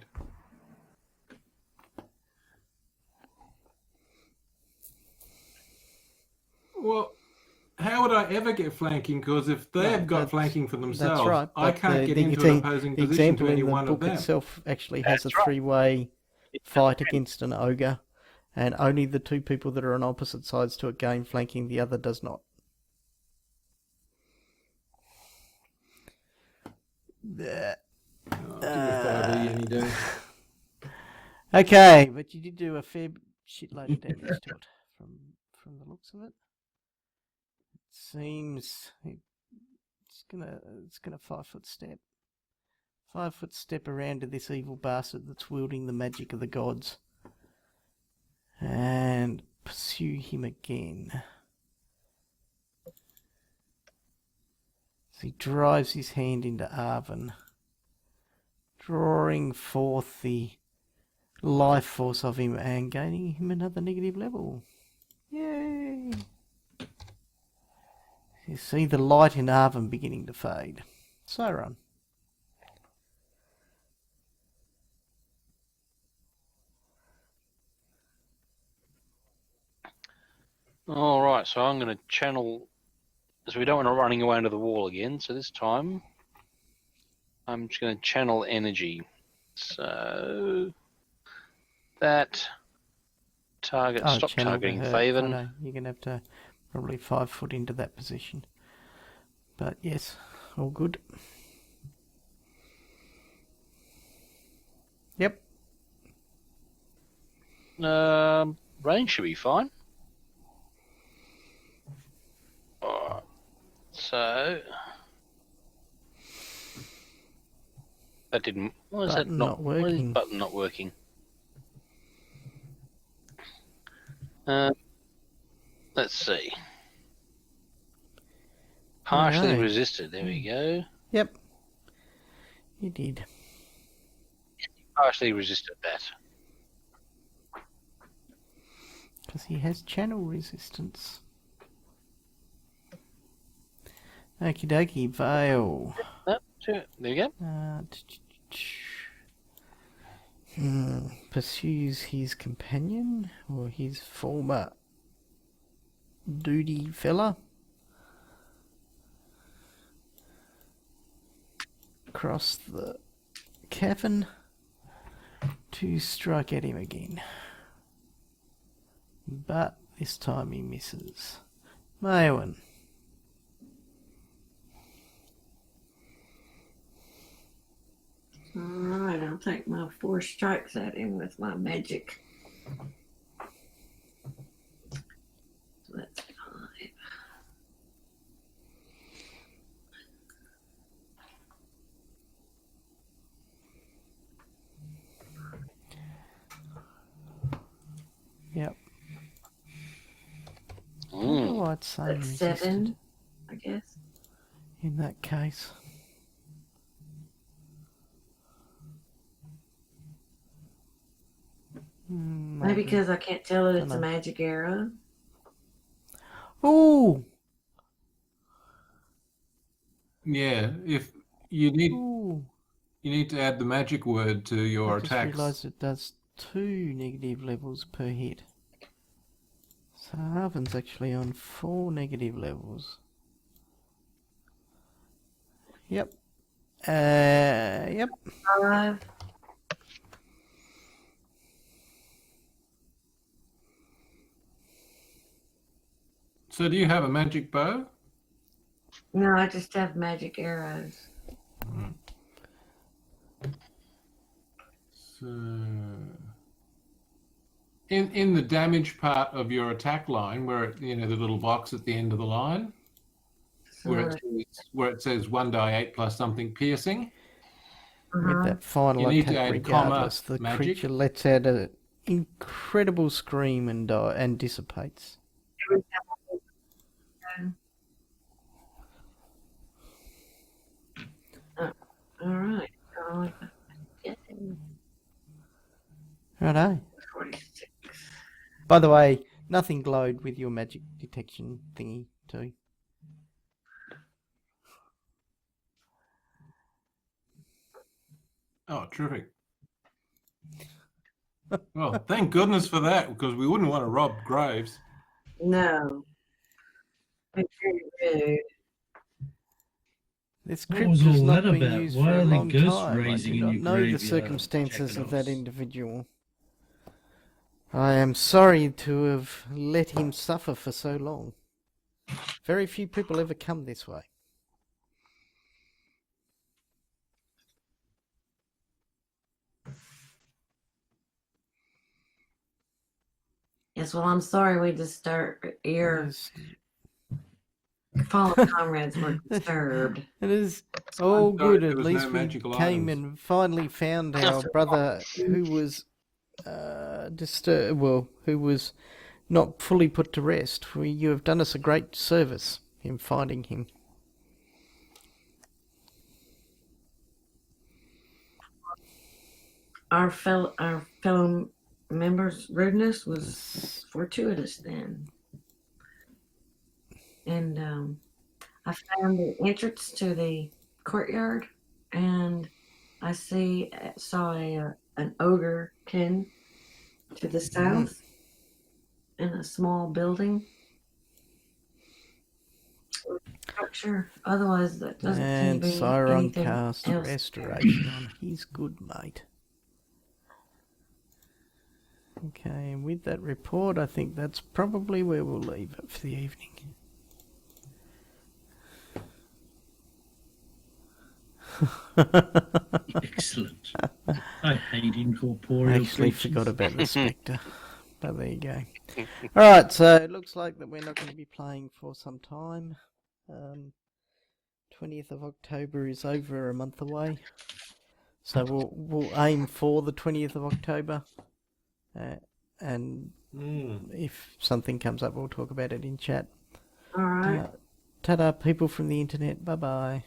Well, how would I ever get flanking? Because if they No, have got that's- flanking for themselves, That's right. I but can't the, get the, into the, an opposing the position example to any in the one of book them. itself actually has That's a right. 3-way fight against an ogre, and only the 2 people that are on opposite sides to it gain flanking, the other does not. Bleh. I'll give you 5E any day. Okay, but you did do a fair shitload of damage to it from the looks of it. It seems it's gonna 5-foot step. 5-foot step around to this evil bastard that's wielding the magic of the gods. And pursue him again. As he drives his hand into Arvin, drawing forth the life force of him and gaining him another negative level. Yay! You see the light in Arvin beginning to fade. Sauron. All right, so I'm going to channel, so we don't want to running away into the wall again. So this time, I'm just going to channel energy. So that target, stop channel targeting her. Faven. I know, you're going to have to probably 5 foot into that position. But yes, all good. Yep. Range should be fine. Alright, so that didn't. Why is that Button not not Why is this working. button not working? Let's see. Partially Alright. resisted. There we go. Yep. You did. Partially resisted that. Because he has channel resistance. Okie dokie, Vale. Nope, there we go. Pursues his companion or his former duty fella. across the cavern to strike at him again. But this time he misses. Maewyn. Alright, I'll take my 4 strikes at him with my magic. So that's 5. Yep. Mm. Oh, I'd say That's resisted 7, I guess. in that case. Maybe because I can't tell that it's a Dunno. magic arrow. Ooh! Yeah, if you need Ooh! you need to add the magic word to your I just attacks. realised it does 2 negative levels per hit. So Harvin's actually on 4 negative levels. Yep. Yep. 5. So do you have a magic bow? No, I just have magic arrows. So in the damage part of your attack line, where it, the little box at the end of the line, So, where it says 1d8 plus something piercing, With that final You need to attack, add comma regardless, the magic. creature lets out an incredible scream and dissipates. Alright. Yeah, Righto. 46. By the way, nothing glowed with your magic detection thingy too. Oh, terrific. Well, thank goodness for that, because we wouldn't want to rob graves. No. It's very rude. This What crypt was has all not that been about? used Why for are a there long ghosts time. I raising do in not your know the graveyard, circumstances of that Jackados? individual. I am sorry to have let him suffer for so long. Very few people ever come this way. Yes, well, I'm sorry we disturbed your Yes. fallen comrades were disturbed. It is I'm all sorry good. there At was least no we magical came items. and finally found our brother who was who was not fully put to rest. You have done us a great service in finding him. Our fellow members' rudeness was fortuitous then. And I found the entrance to the courtyard, and I saw an ogre kin to the south in a small building structure. Otherwise, that doesn't seem And to be Siron anything cast else. restoration on his good mate. Okay, and with that report, I think that's probably where we'll leave it for the evening. Excellent. I hate I incorporeal actually creatures. forgot about the Spectre, but there you go. Alright, so it looks like that we're not going to be playing for some time. 20th of October is over a month away. So we'll aim for the 20th of October. And if something comes up, we'll talk about it in chat. All right. Ta-da, people from the internet. Bye-bye.